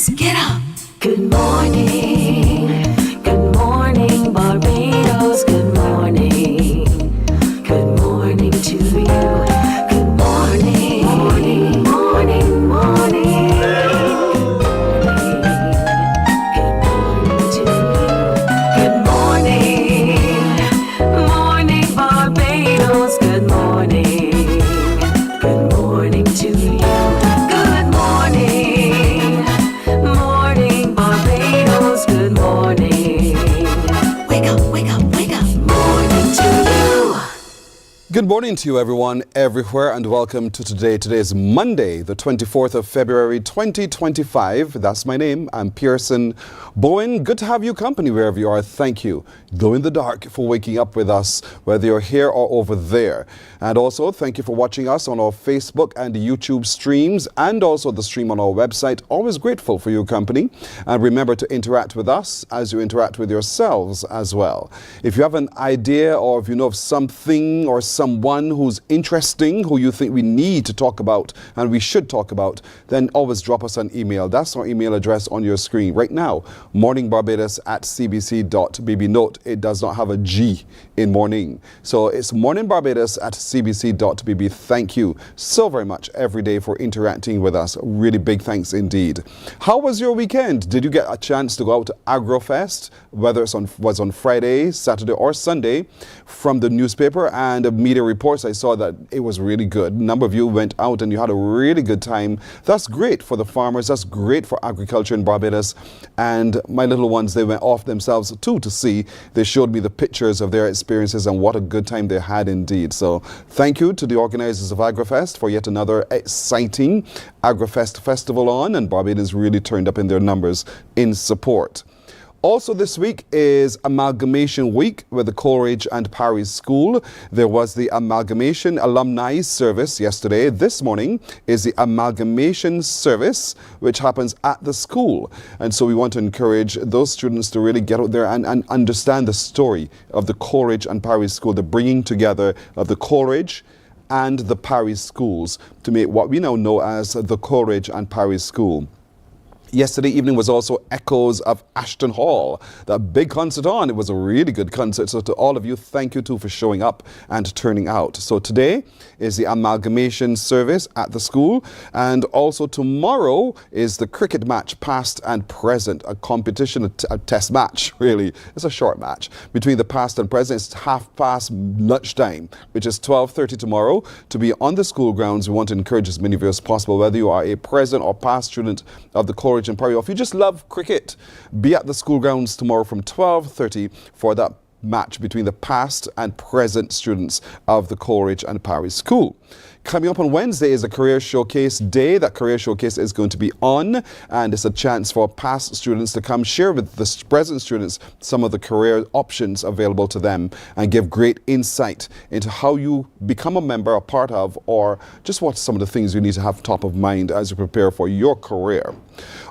Barbados, get up. Good morning. Good morning, Barbados. Good morning. Good morning to you. Good morning. Morning, morning, morning. Good morning to you. Good morning. Morning, Barbados. Good morning. Good morning to you. Good morning. Morning, Barbados. Good morning. Wake up, wake up, wake up. Morning to you. Good morning to you, everyone, everywhere, and welcome to today. Today is Monday, the 24th of February, 2025. That's my name. I'm Pearson Bowen. Good to have you company wherever you are. Thank you. Glow in the dark for waking up with us, whether you're here or over there. And also, thank you for watching us on our Facebook and YouTube streams, and also the stream on our website. Always grateful for your company. And remember to interact with us as you interact with yourselves as well. If you have an idea, or if you know of something or someone who's interesting, who you think we need to talk about and we should talk about, then always drop us an email. That's our email address on your screen right now, morninbarbados@cbc.bb. Note, it does not have a G in morning. So it's morninbarbados@cbc.bb. Thank you so very much every day for interacting with us. Really big thanks indeed. How was your weekend? Did you get a chance to go out to AgroFest, whether it was on Friday, Saturday or Sunday? From the newspaper and media reports, I saw that it was really good. A number of you went out and you had a really good time. That's great for the farmers. That's great for agriculture in Barbados. And my little ones, they went off themselves too to see. They showed me the pictures of their experiences and what a good time they had indeed. So thank you to the organizers of AgroFest for yet another exciting AgroFest festival on, and Barbados really turned up in their numbers in support. Also this week is Amalgamation Week with the Coleridge and Parry School. There was the Amalgamation Alumni Service yesterday. This morning is the Amalgamation Service, which happens at the school. And so we want to encourage those students to really get out there and understand the story of the Coleridge and Parry School, the bringing together of the Coleridge and the Parry schools to make what we now know as the Coleridge and Parry School. Yesterday evening was also echoes of Ashton Hall, that big concert on. It was a really good concert. So to all of you, thank you too for showing up and turning out. So today is the amalgamation service at the school. And also tomorrow is the cricket match, past and present, a competition, a test match, really. It's a short match between the past and present. It's past lunchtime, which is 12:30 tomorrow. To be on the school grounds, we want to encourage as many of you as possible, whether you are a present or past student of the Coleridge and Parry, or if you just love cricket, be at the school grounds tomorrow from 12:30 for that match between the past and present students of the Coleridge and Parry School. Coming up on Wednesday is a Career Showcase Day. That Career Showcase is going to be on, and it's a chance for past students to come share with the present students some of the career options available to them and give great insight into how you become a member, a part of, or just what some of the things you need to have top of mind as you prepare for your career.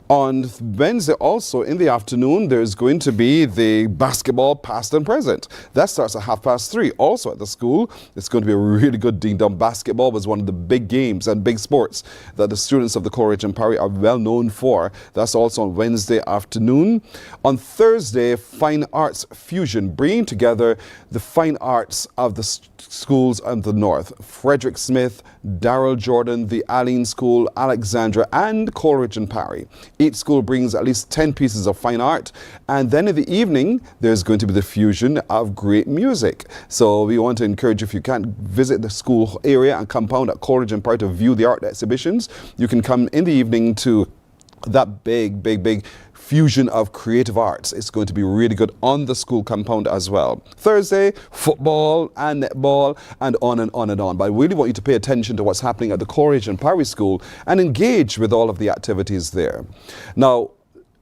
On Wednesday also in the afternoon, there's going to be the basketball past and present. That starts at 3:30. Also at the school, it's going to be a really good ding-dong. Basketball was one of the big games and big sports that the students of the Coleridge and Parry are well known for. That's also on Wednesday afternoon. On Thursday, Fine Arts Fusion, bringing together the fine arts of the schools of the North. Frederick Smith, Darrell Jordan, the Allen School, Alexandra, and Coleridge and Parry. Each school brings at least 10 pieces of fine art. And then in the evening, there's going to be the fusion of great music. So we want to encourage, if you can't visit the school area and compound at Coleridge and Parry to view the art exhibitions, you can come in the evening to that big fusion of creative arts. It's going to be really good on the school compound as well. Thursday, football and netball and on and on and on. But I really want you to pay attention to what's happening at the Coleridge and Parry School and engage with all of the activities there. Now,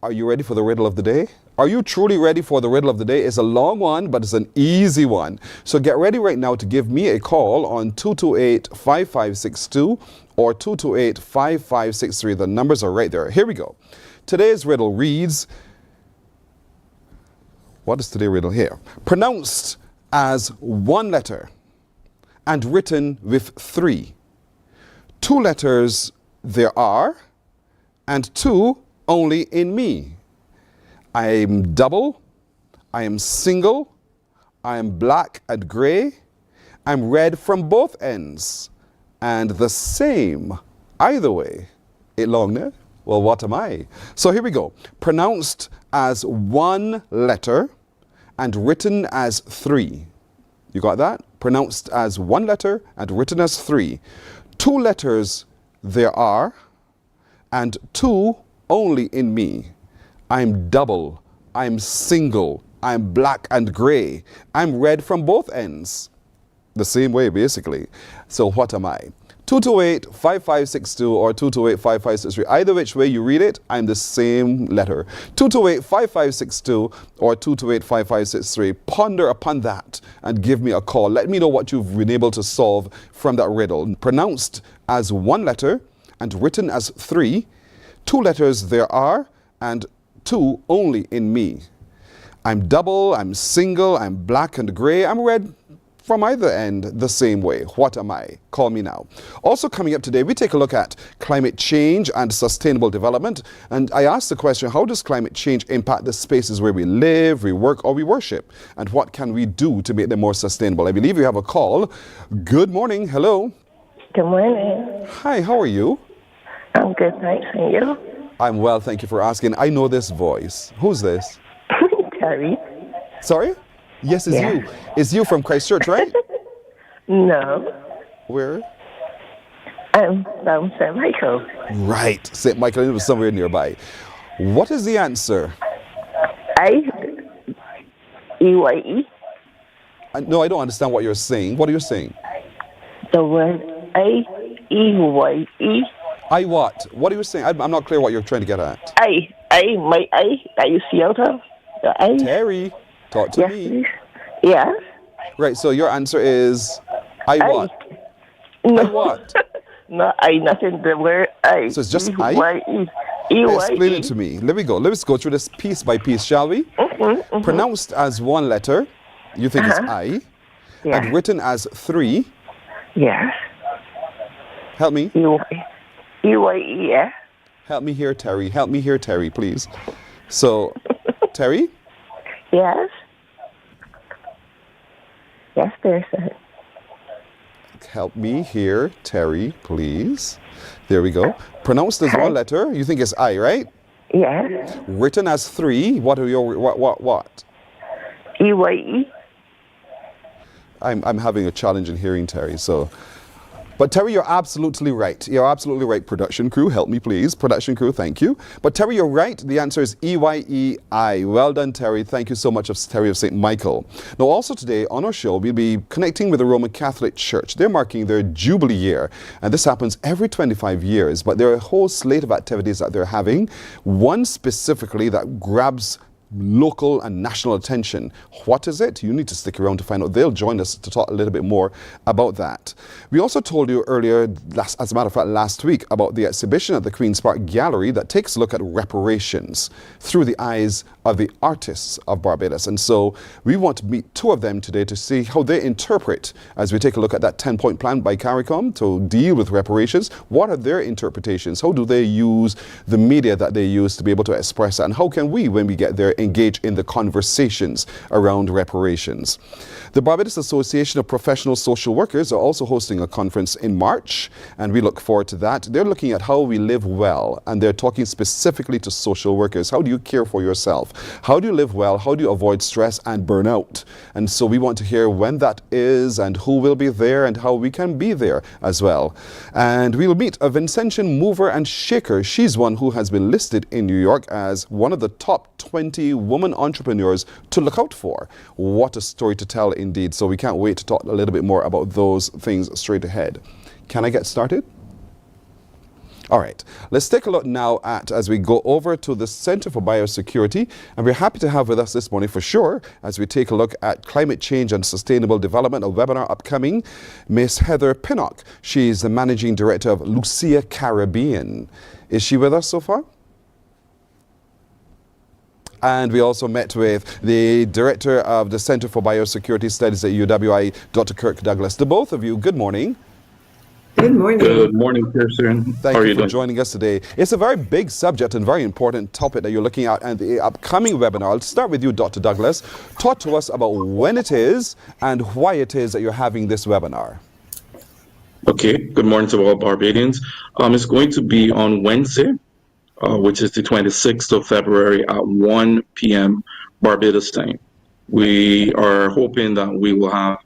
are you ready for the riddle of the day? Are you truly ready for the riddle of the day? It's a long one, but it's an easy one. So get ready right now to give me a call on 228-5562 or 228-5563. The numbers are right there. Here we go. Today's riddle reads, what is today's riddle here? Pronounced as one letter and written with three. Two letters there are, and two only in me. I am double, I am single, I am black and gray, I'm red from both ends, and the same either way. It long, no? Well, what am I? So here we go. Pronounced as one letter and written as three. You got that? Pronounced as one letter and written as three. Two letters there are, and two only in me. I'm double, I'm single, I'm black and gray, I'm red from both ends. The same way, basically. So what am I? 228-5562 or 228-5563. Either which way you read it, I'm the same letter. 228-5562 or 228-5563. Ponder upon that and give me a call. Let me know what you've been able to solve from that riddle. Pronounced as one letter and written as three. Two letters there are and two only in me. I'm double, I'm single, I'm black and gray, I'm red from either end the same way. What am I? Call me now. Also coming up today, we take a look at climate change and sustainable development. And I asked the question, how does climate change impact the spaces where we live, we work, or we worship? And what can we do to make them more sustainable? I believe you have a call. Good morning. Hello. Good morning. Hi, how are you? I'm good, thanks. And you? I'm well, thank you for asking. I know this voice. Who's this? Terry. Sorry? Yes, it's you. It's you from Christchurch, right? No. Where? I'm from St. Michael. Right. St. Michael, it was somewhere nearby. What is the answer? I-E-Y-E. No, I don't understand what you're saying. What are you saying? The word I-E-Y-E. I what? What are you saying? I'm not clear what you're trying to get at. My I, that you see out of? The I. Terry, talk to Yes, me. please. Yes. Right, so your answer is I what? No. I what? No, I, nothing. The word I. So it's just I? E-Y-E. E-Y-E. Explain it to me. Let me go. Let's go through this piece by piece, shall we? Pronounced as one letter, you think it's I, Yes. and written as three. Yes. Help me. E-Y-E, yeah. Help me here, Terry. Help me here, Terry, please. So, Terry? Yes. Yes, there's a... Help me here, Terry, please. There we go. Pronounced as one letter, you think it's I, right? Yes. Written as three, what are your, what? E-Y-E. I'm having a challenge in hearing Terry, so... But Terry, you're absolutely right. You're absolutely right. Production crew, help me please. Production crew, thank you. But Terry, you're right. The answer is E-Y-E-I. Well done, Terry. Thank you so much, Terry of St. Michael. Now, also today on our show, we'll be connecting with the Roman Catholic Church. They're marking their Jubilee year, and this happens every 25 years. But there are a whole slate of activities that they're having. One specifically that grabs local and national attention. What is it? You need to stick around to find out. They'll join us to talk a little bit more about that. We also told you earlier, as a matter of fact, last week, about the exhibition at the Queen's Park Gallery that takes a look at reparations through the eyes of the artists of Barbados. And so we want to meet two of them today to see how they interpret, as we take a look at that 10-point plan by CARICOM to deal with reparations. What are their interpretations? How do they use the media that they use to be able to express that? And how can we, when we get there, engage in the conversations around reparations? The Barbados Association of Professional Social Workers are also hosting a conference in March, and we look forward to that. They're looking at how we live well, and they're talking specifically to social workers. How do you care for yourself? How do you live well? How do you avoid stress and burnout? And so we want to hear when that is and who will be there and how we can be there as well. And we'll meet a Vincentian mover and shaker. She's one who has been listed in New York as one of the top 20 women entrepreneurs to look out for. What a story to tell indeed. So we can't wait to talk a little bit more about those things straight ahead. Can I get started? All right, let's take a look now at, as we go over to the Center for Biosecurity, and we're happy to have with us this morning for sure, as we take a look at climate change and sustainable development, a webinar upcoming, Miss Heather Pinnock. She's the Managing Director of Lucia Caribbean. Is she with us so far? And we also met with the Director of the Center for Biosecurity Studies at UWI, Dr. Kirk Douglas. To both of you, good morning. Good morning. Good morning, Pearson. Thank How are you you for doing? joining us today. It's a very big subject and very important topic that you're looking at and the upcoming webinar. I'll start with you, Dr. Douglas. Talk to us about when it is and why it is that you're having this webinar. Okay. Good morning to all Barbadians. It's going to be on Wednesday, which is the 26th of February at 1 p.m. Barbados time. We are hoping that we will have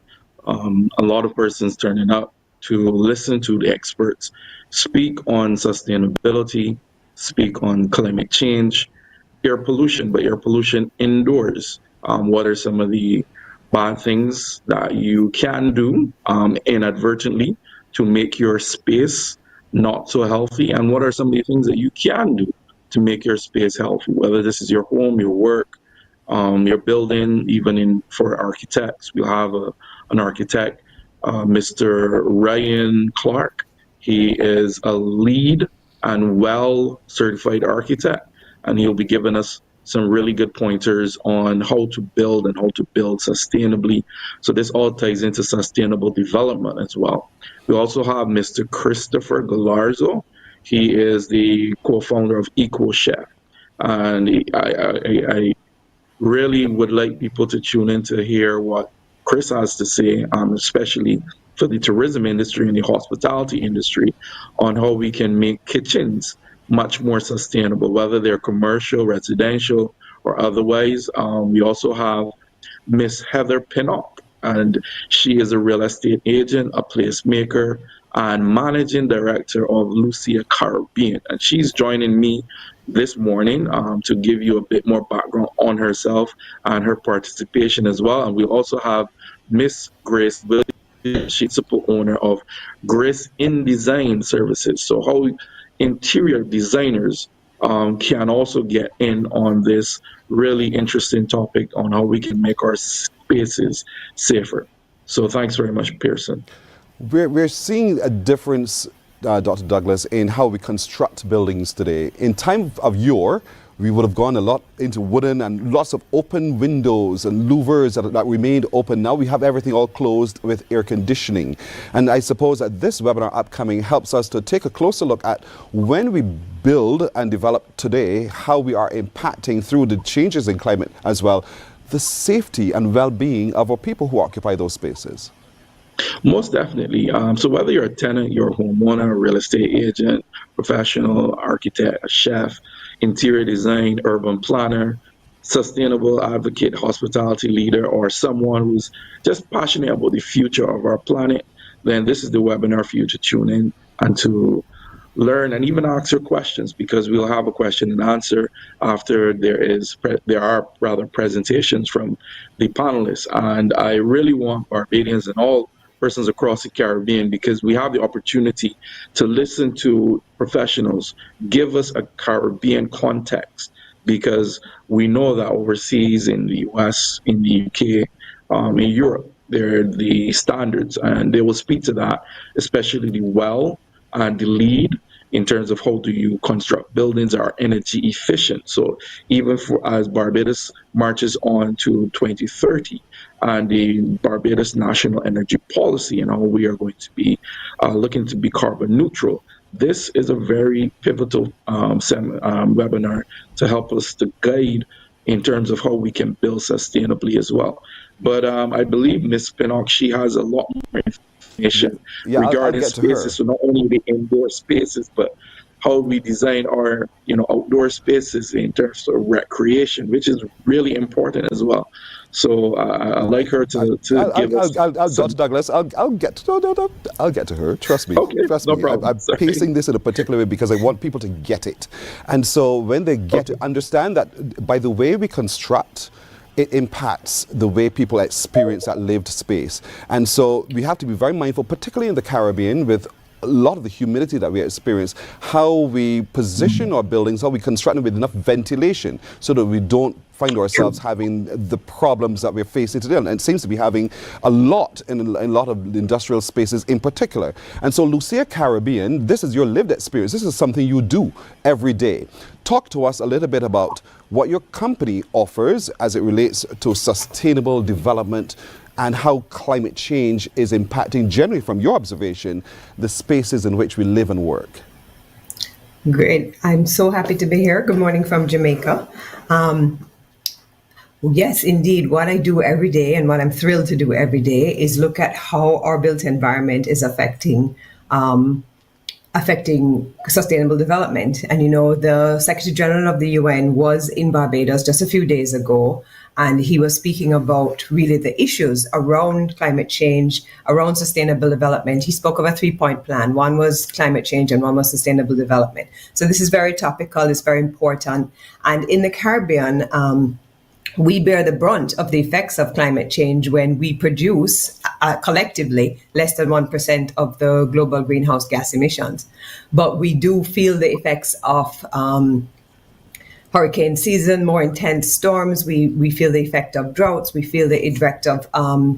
a lot of persons turning up to listen to the experts speak on sustainability, speak on climate change, air pollution, but air pollution indoors. What are some of the bad things that you can do inadvertently to make your space not so healthy? And what are some of the things that you can do to make your space healthy, whether this is your home, your work, your building, even for architects? We'll have an architect, Mr. Ryan Clark. He is a lead and well certified architect, and he'll be giving us some really good pointers on how to build and how to build sustainably. So this all ties into sustainable development as well. We also have Mr. Christopher Galarzo. He is the co-founder of EcoChef, and I really would like people to tune in to hear what Chris has to say, especially for the tourism industry and the hospitality industry, on how we can make kitchens much more sustainable, whether they're commercial, residential, or otherwise. We also have Miss Heather Pinnock, and she is a real estate agent, a placemaker, and managing director of Lucia Caribbean. And she's joining me this morning to give you a bit more background on herself and her participation as well. And we also have Miss Grace Williams. She's the owner of Grace in Design Services. So how interior designers can also get in on this really interesting topic on how we can make our spaces safer. So thanks very much, Pearson. We're seeing a difference, Dr. Douglas, in how we construct buildings today. In time of yore, we would have gone a lot into wooden and lots of open windows and louvers that remained open. Now we have everything all closed with air conditioning. And I suppose that this webinar upcoming helps us to take a closer look at when we build and develop today, how we are impacting through the changes in climate as well, the safety and well-being of our people who occupy those spaces. Most definitely. So whether you're a tenant, you're a homeowner, a real estate agent, professional, architect, a chef, interior design, urban planner, sustainable advocate, hospitality leader, or someone who's just passionate about the future of our planet, then this is the webinar for you to tune in and to learn and even ask your questions, because we'll have a question and answer after there are presentations from the panelists. And I really want Barbadians and all persons across the Caribbean, because we have the opportunity to listen to professionals give us a Caribbean context, because we know that overseas in the US, in the UK, in Europe, they're the standards, and they will speak to that, especially the well and the lead in terms of how do you construct buildings that are energy efficient. So even for as Barbados marches on to 2030 and the Barbados National Energy Policy and how we are going to be looking to be carbon neutral, this is a very pivotal webinar to help us to guide in terms of how we can build sustainably as well. But I believe Ms. Pinnock, she has a lot more information regarding I'll spaces. So not only the indoor spaces, but how we design our outdoor spaces in terms of recreation, which is really important as well. So I'd like her to give us. Dr. Douglas, I'll get to her. Trust me. Okay, Trust no me. problem. I'm pacing this in a particular way because I want people to get it. And so when they get it, understand that by the way we construct, it impacts the way people experience that lived space. And so we have to be very mindful, particularly in the Caribbean, with a lot of the humidity that we experience, how we position our buildings, how we construct them with enough ventilation so that we don't find ourselves having the problems that we're facing today. And it seems to be having a lot in a lot of industrial spaces in particular. And so Lucia Caribbean, this is your lived experience. This is something you do every day. Talk to us a little bit about what your company offers as it relates to sustainable development and how climate change is impacting, generally from your observation, the spaces in which we live and work. Great. I'm so happy to be here. Good morning from Jamaica. Yes, indeed. What I do every day and what I'm thrilled to do every day is look at how our built environment is affecting sustainable development. And, the Secretary General of the UN was in Barbados just a few days ago, and he was speaking about really the issues around climate change, around sustainable development. He spoke of a 3-point plan. One was climate change and one was sustainable development. So this is very topical, it's very important. And in the Caribbean, we bear the brunt of the effects of climate change when we produce collectively less than 1% of the global greenhouse gas emissions. But we do feel the effects of hurricane season, more intense storms. We feel the effect of droughts. We feel the effect of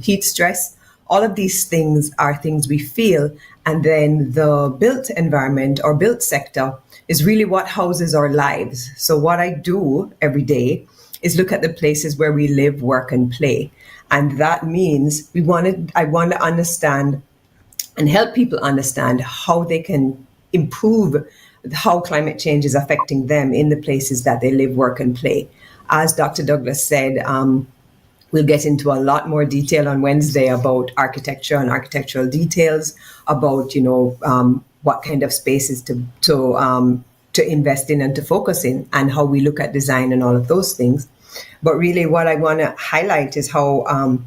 heat stress. All of these things are things we feel. And then the built environment or built sector is really what houses our lives. So what I do every day is look at the places where we live, work, and play. And that means I want to understand and help people understand how they can improve how climate change is affecting them in the places that they live, work, and play. As Dr. Douglas said, we'll get into a lot more detail on Wednesday about architecture and architectural details, about what kind of spaces to invest in and to focus in, and how we look at design and all of those things. But really what I want to highlight is how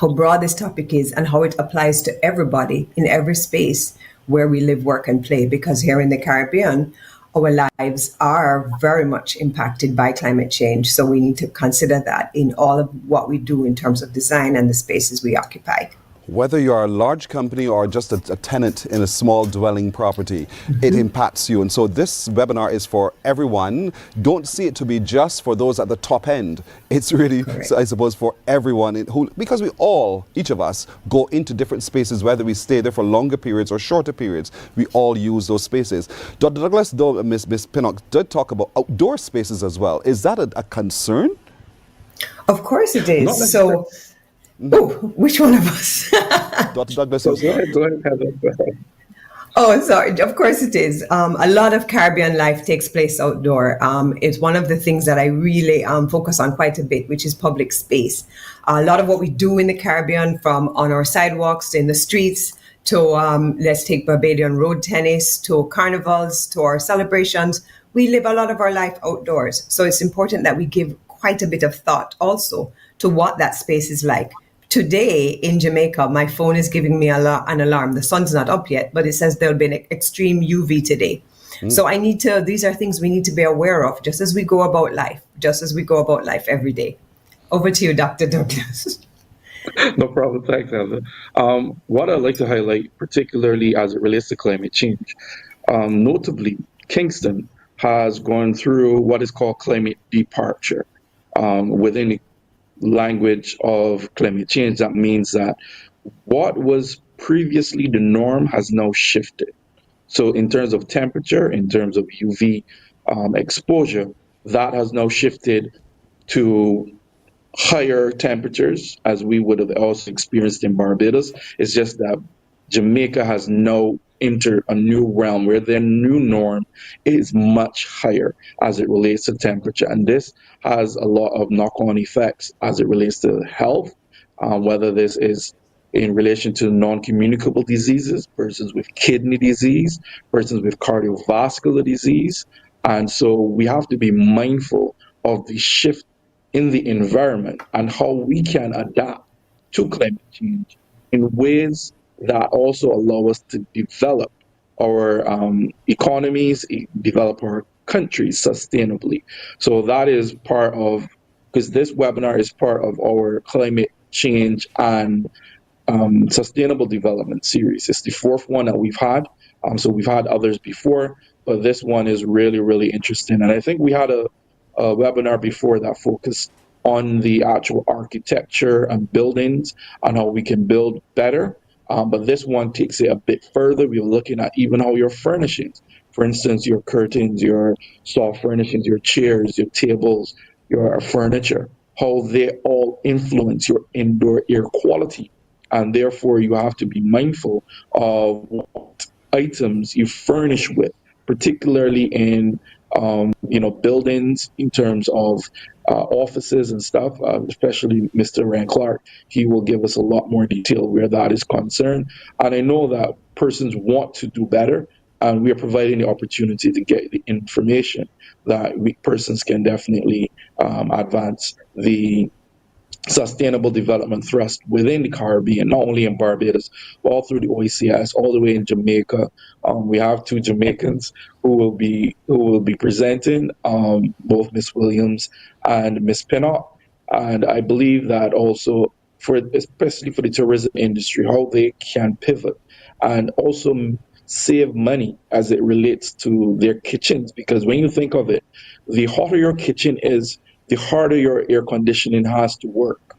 broad this topic is and how it applies to everybody in every space where we live, work, and play. Because here in the Caribbean, our lives are very much impacted by climate change. So we need to consider that in all of what we do in terms of design and the spaces we occupy. Whether you're a large company or just a tenant in a small dwelling property, it impacts you. And so this webinar is for everyone. Don't see it to be just for those at the top end. It's really, so I suppose, for everyone because we all, each of us, go into different spaces, whether we stay there for longer periods or shorter periods. We all use those spaces. Dr. Douglas, though, Ms. Pinnock did talk about outdoor spaces as well. Is that a concern? Of course it is. So. Oh, which one of us? Dr. Douglas. Go ahead, Heather. Oh, sorry. Of course it is. A lot of Caribbean life takes place outdoor. It's one of the things that I really focus on quite a bit, which is public space. A lot of what we do in the Caribbean, from on our sidewalks, in the streets, to let's take Barbadian road tennis, to carnivals, to our celebrations. We live a lot of our life outdoors. So it's important that we give quite a bit of thought also to what that space is like. Today in Jamaica, my phone is giving me an alarm. The sun's not up yet, but it says there'll be an extreme UV today. So these are things we need to be aware of just as we go about life every day. Over to you, Dr. Douglas. No problem. Thanks, Heather. What I'd like to highlight, particularly as it relates to climate change, notably, Kingston has gone through what is called climate departure within the language of climate change. That means that what was previously the norm has now shifted. So in terms of temperature, in terms of UV exposure, that has now shifted to higher temperatures, as we would have also experienced in Barbados. It's just that Jamaica has now entered a new realm where their new norm is much higher as it relates to temperature. And this has a lot of knock-on effects as it relates to health, whether this is in relation to non-communicable diseases, persons with kidney disease, persons with cardiovascular disease. And so we have to be mindful of the shift in the environment and how we can adapt to climate change in ways that also allow us to develop our economies, develop our countries sustainably. So that is part of, because this webinar is part of our climate change and sustainable development series. It's the fourth one that we've had. So we've had others before, but this one is really, really interesting. And I think we had a webinar before that focused on the actual architecture and buildings and how we can build better. But this one takes it a bit further. We're looking at even how your furnishings, for instance, your curtains, your soft furnishings, your chairs, your tables, your furniture, how they all influence your indoor air quality. And therefore, you have to be mindful of what items you furnish with, particularly in buildings, in terms of offices and stuff, especially Mr. Rand Clark. He will give us a lot more detail where that is concerned. And I know that persons want to do better, and we are providing the opportunity to get the information that persons can definitely advance the sustainable development thrust within the Caribbean, not only in Barbados, but all through the OECS, all the way in Jamaica. We have 2 Jamaicans who will be presenting, both Miss Williams and Miss Pinnock. And I believe that also especially for the tourism industry, how they can pivot and also save money as it relates to their kitchens. Because when you think of it, the hotter your kitchen is, the harder your air conditioning has to work.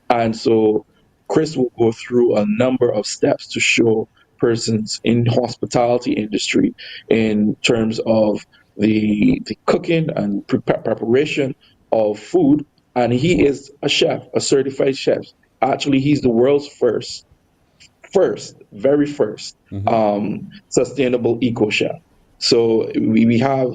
And so Chris will go through a number of steps to show persons in hospitality industry in terms of the cooking and preparation of food. And he is a chef, a certified chef. Actually, he's the world's very first sustainable eco chef. So we have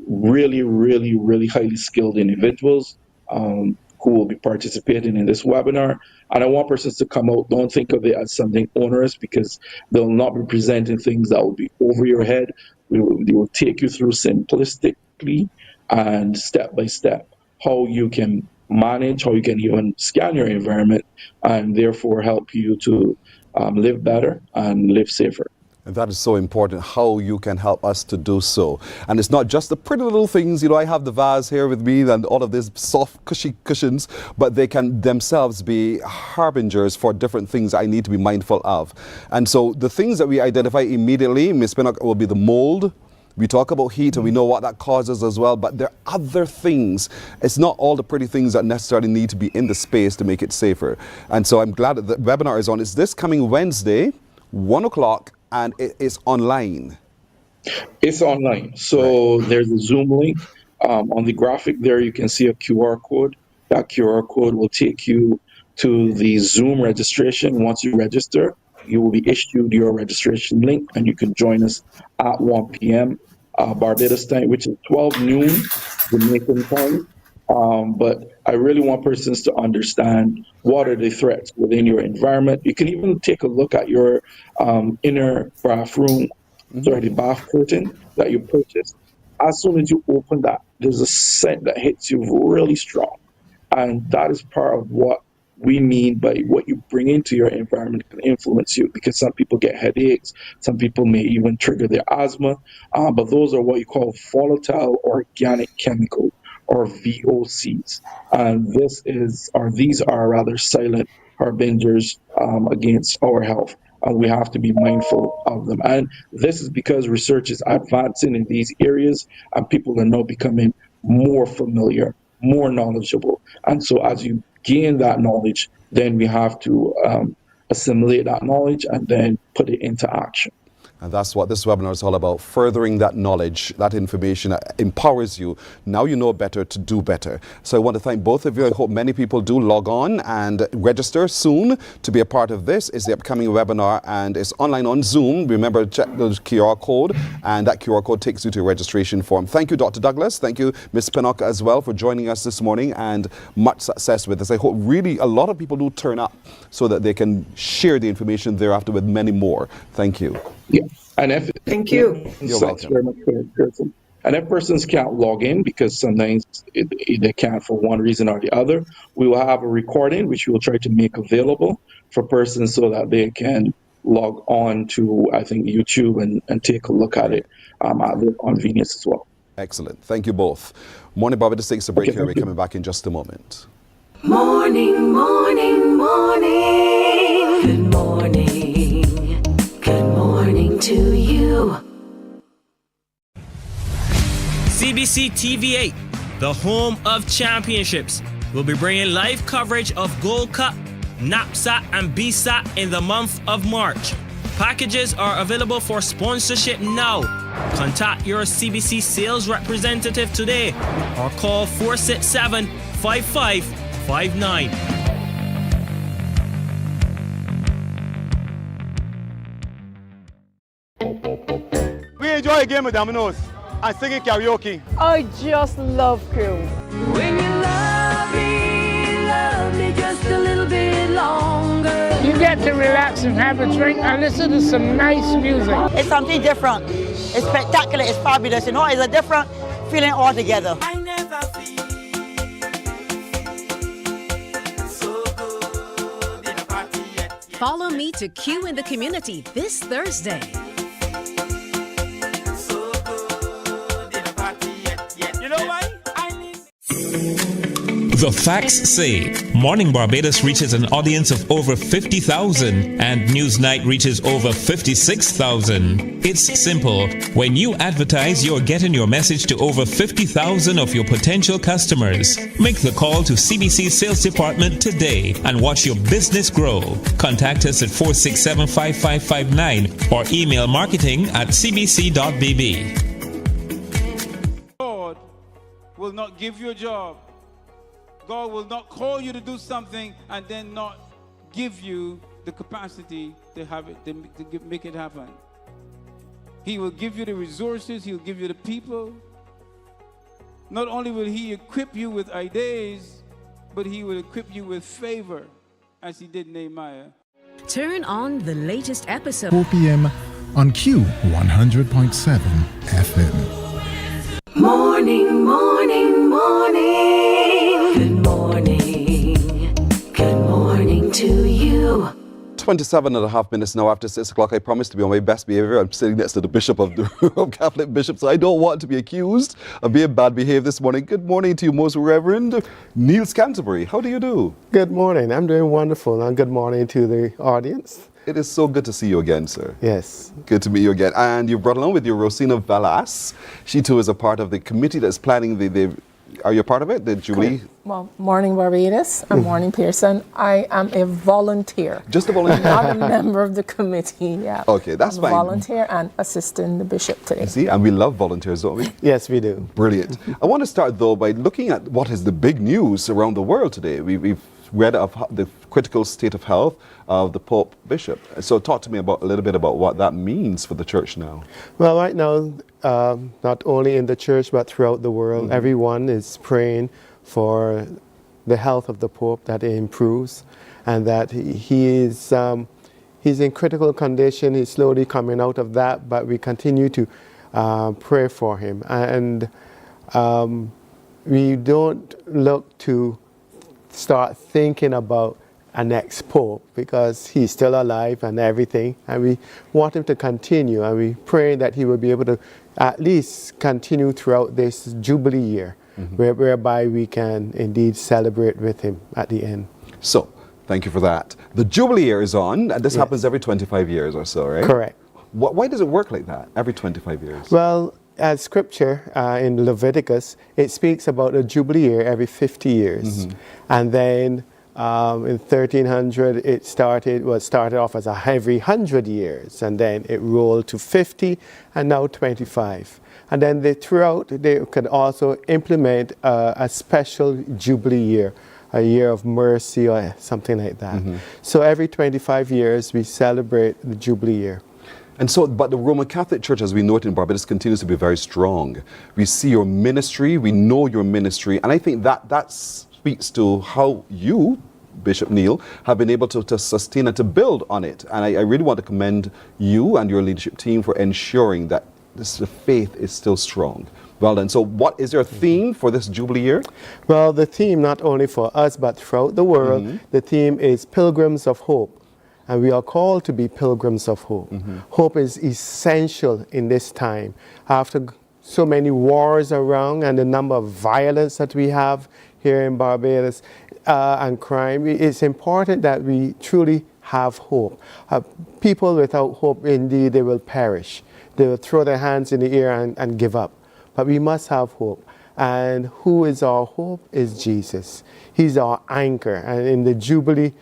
really, really, really highly skilled individuals who will be participating in this webinar. And I want persons to come out. Don't think of it as something onerous, because they'll not be presenting things that will be over your head. They will take you through simplistically and step by step how you can manage, how you can even scan your environment, and therefore help you to live better and live safer. And that is so important, how you can help us to do so. And it's not just the pretty little things, I have the vase here with me and all of these soft, cushy cushions, but they can themselves be harbingers for different things I need to be mindful of. And so the things that we identify immediately, Ms. Pinnock, will be the mold. We talk about heat and we know what that causes as well, but there are other things. It's not all the pretty things that necessarily need to be in the space to make it safer. And so I'm glad that the webinar is on. It's this coming Wednesday, 1 o'clock, and it is online. It's online. So there's a Zoom link. On the graphic there, you can see a QR code. That QR code will take you to the Zoom registration. Once you register, you will be issued your registration link, and you can join us at 1 p.m. Barbados time, which is 12 noon Jamaican time. But I really want persons to understand what are the threats within your environment. You can even take a look at your inner bathroom, the bath curtain that you purchased. As soon as you open that, there's a scent that hits you really strong. And that is part of what we mean by what you bring into your environment can influence you, because some people get headaches, some people may even trigger their asthma, but those are what you call volatile organic chemicals, or VOCs. And these are rather silent harbingers against our health, and we have to be mindful of them. And this is because research is advancing in these areas, and people are now becoming more familiar, more knowledgeable. And so as you gain that knowledge, then we have to assimilate that knowledge and then put it into action. And that's what this webinar is all about, furthering that knowledge, that information that empowers you. Now you know better to do better. So I want to thank both of you. I hope many people do log on and register soon to be a part of this. It's the upcoming webinar, and it's online on Zoom. Remember, check the QR code, and that QR code takes you to a registration form. Thank you, Dr. Douglas. Thank you, Ms. Pinnock, as well, for joining us this morning, and much success with this. I hope really a lot of people do turn up so that they can share the information thereafter with many more. Thank you. Yeah, and Thank you. You're welcome. Very much for your person. And if persons can't log in because sometimes they can't for one reason or the other, we will have a recording which we will try to make available for persons so that they can log on to, I think, YouTube and take a look at it at their convenience as well. Excellent. Thank you both. Morning Barbados takes a break Okay, here. thank We're you. coming back in just a moment. Morning, morning, morning. Good morning. Good morning to you. CBC TV8, the home of championships, will be bringing live coverage of Gold Cup, NAPSAT and BSAT in the month of March. Packages are available for sponsorship now. Contact your CBC sales representative today or call 467 5559. We enjoy a game of dominoes and singing karaoke. I just love cruise. When you love me just a little bit longer. You get to relax and have a drink and listen to some nice music. It's something different. It's spectacular. It's fabulous. You know, it's a different feeling altogether. I never feel so good in a party yet. Follow me to Q in the Community this Thursday. So good in a party yet. You know why? The facts say Morning Barbados reaches an audience of over 50,000 and Newsnight reaches over 56,000. It's simple. When you advertise, you're getting your message to over 50,000 of your potential customers. Make the call to CBC Sales Department today and watch your business grow. Contact us at 467-5559 or email marketing@cbc.bb. God will not give you a job. God will not call you to do something and then not give you the capacity to have it, to make it happen. He will give you the resources. He'll give you the people. Not only will He equip you with ideas, but He will equip you with favor, as He did Nehemiah. Turn on the latest episode. 4 p.m. on Q 100.7 FM. Morning, morning, morning. Good morning. Good morning to you. 27 and a half minutes now after 6 o'clock. I promise to be on my best behavior. I'm sitting next to the Bishop of the Catholic Bishop, so I don't want to be accused of being bad behaved this morning. Good morning to you, Most Reverend Neil Canterbury. How do you do? Good morning. I'm doing wonderful. And good morning to the audience. It is so good to see you again, sir. Yes. Good to meet you again. And you brought along with you Rosina Valas. She too is a part of the committee that's planning the are you a part of it, the Jubilee? Well, Morning Barbados and Morning Pearson. I am a volunteer. Just a volunteer? Not a member of the committee, yeah. Okay, that's fine. I'm a volunteer and assisting the bishop today. See, and we love volunteers, don't we? Yes, we do. Brilliant. I want to start, though, by looking at what is the big news around the world today. We've read of the critical state of health of the Pope Bishop. So talk to me a little bit about what that means for the church now. Well, right now, not only in the church, but throughout the world, everyone is praying for the health of the Pope, that it improves, and that he's in critical condition. He's slowly coming out of that, but we continue to pray for him. And we don't look to start thinking about a next pope because he's still alive and everything, and we want him to continue, and we pray that he will be able to at least continue throughout this Jubilee year, whereby we can indeed celebrate with him at the end. So, thank you for that. The Jubilee year is on, and this happens every 25 years or so, right? Correct. Why does it work like that, every 25 years? Well, as scripture in Leviticus, it speaks about a Jubilee year every 50 years. And then in 1300, it started off as every 100 years, and then it rolled to 50, and now 25. And then they could also implement a special Jubilee year, a year of mercy or something like that. So every 25 years, we celebrate the Jubilee year. And so, but the Roman Catholic Church, as we know it in Barbados, continues to be very strong. We see your ministry, we know your ministry, and I think that speaks to how you, Bishop Neil, have been able to sustain and to build on it. And I really want to commend you and your leadership team for ensuring that the faith is still strong. Well done. So what is your theme for this Jubilee year? Well, the theme, not only for us, but throughout the world, the theme is Pilgrims of Hope. And we are called to be pilgrims of hope. Hope is essential in this time. After so many wars around and the number of violence that we have here in Barbados and crime, it's important that we truly have hope. People without hope, indeed, they will perish. They will throw their hands in the air and give up. But we must have hope. And who is our hope? Is Jesus. He's our anchor. And in the Jubilee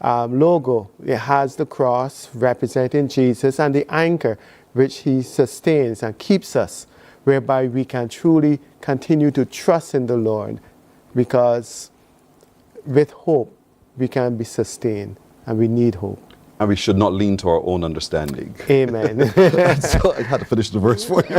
logo, it has the cross representing Jesus and the anchor which he sustains and keeps us, whereby we can truly continue to trust in the Lord because with hope, we can be sustained, and we need hope. And we should not lean to our own understanding. Amen. So I had to finish the verse for you.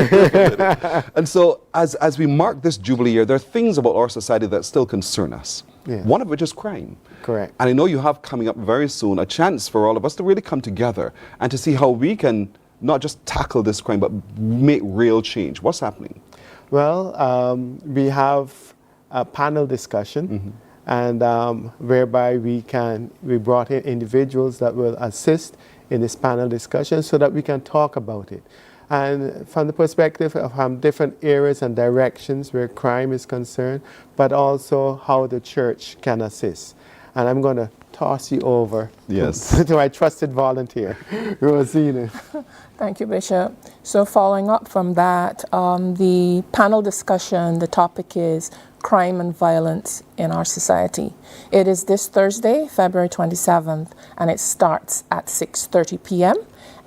And so as we mark this Jubilee year, there are things about our society that still concern us. Yeah. One of which is crime. Correct. And I know you have coming up very soon a chance for all of us to really come together and to see how we can not just tackle this crime, but make real change. What's happening? Well, we have a panel discussion, and whereby we brought in individuals that will assist in this panel discussion so that we can talk about it. And from the perspective of different areas and directions where crime is concerned, but also how the church can assist. And I'm going to toss you over to my trusted volunteer, Rosina. Thank you, Bishop. So following up from that, the panel discussion, the topic is crime and violence in our society. It is this Thursday, February 27th, and it starts at 6:30 p.m.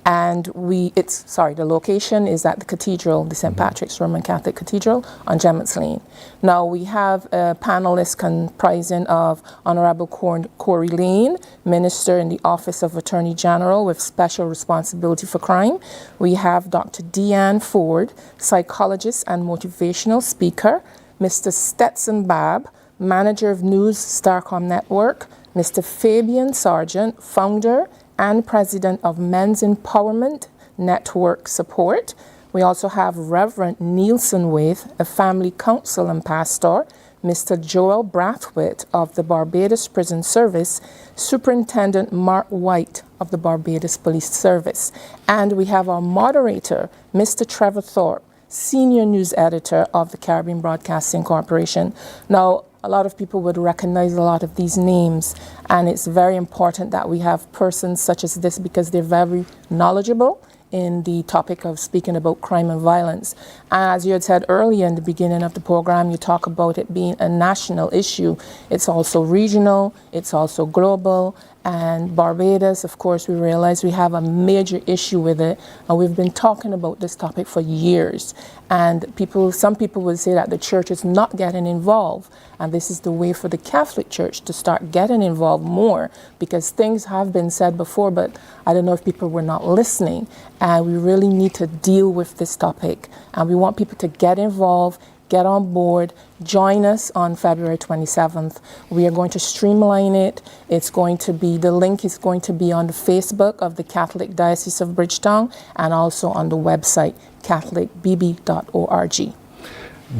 And the location is at the Cathedral, the St. Patrick's Roman Catholic Cathedral on Gemmett's Lane. Now we have a panelist comprising of Honorable Corey Lane, Minister in the Office of Attorney General with special responsibility for crime. We have Dr. Deanne Ford, psychologist and motivational speaker, Mr. Stetson Babb, Manager of News Starcom Network, Mr. Fabian Sargent, Founder and President of Men's Empowerment Network Support. We also have Reverend Nielsen Waith, a family counsel and pastor, Mr. Joel Brathwaite of the Barbados Prison Service, Superintendent Mark White of the Barbados Police Service. And we have our moderator, Mr. Trevor Thorpe, Senior News Editor of the Caribbean Broadcasting Corporation. Now, a lot of people would recognize a lot of these names, and it's very important that we have persons such as this because they're very knowledgeable in the topic of speaking about crime and violence. And as you had said earlier in the beginning of the program, you talk about it being a national issue. It's also regional, it's also global, and Barbados, of course, we realize we have a major issue with it, and we've been talking about this topic for years. And some people would say that the church is not getting involved, and this is the way for the Catholic Church to start getting involved more, because things have been said before, but I don't know if people were not listening. And we really need to deal with this topic, and we want people to get involved, get on board, join us on February 27th. We are going to streamline it. The link is going to be on the Facebook of the Catholic Diocese of Bridgetown and also on the website catholicbb.org.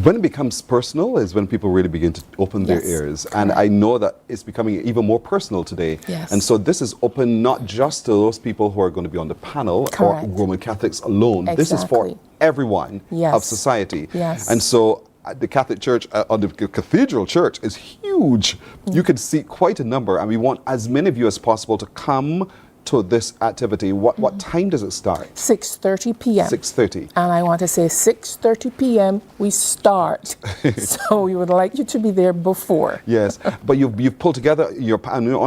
When it becomes personal is when people really begin to open their ears. Correct. And I know that it's becoming even more personal today. Yes. And so this is open not just to those people who are going to be on the panel Correct. or Roman Catholics alone. Exactly. This is for everyone of society. Yes. And so the Catholic Church, the Cathedral Church is huge. You can see quite a number, and we want as many of you as possible to come to this activity. What time does it start? 6:30 p.m. 6:30. And I want to say 6:30 p.m. we start. So we would like you to be there before. Yes, but you've pulled together on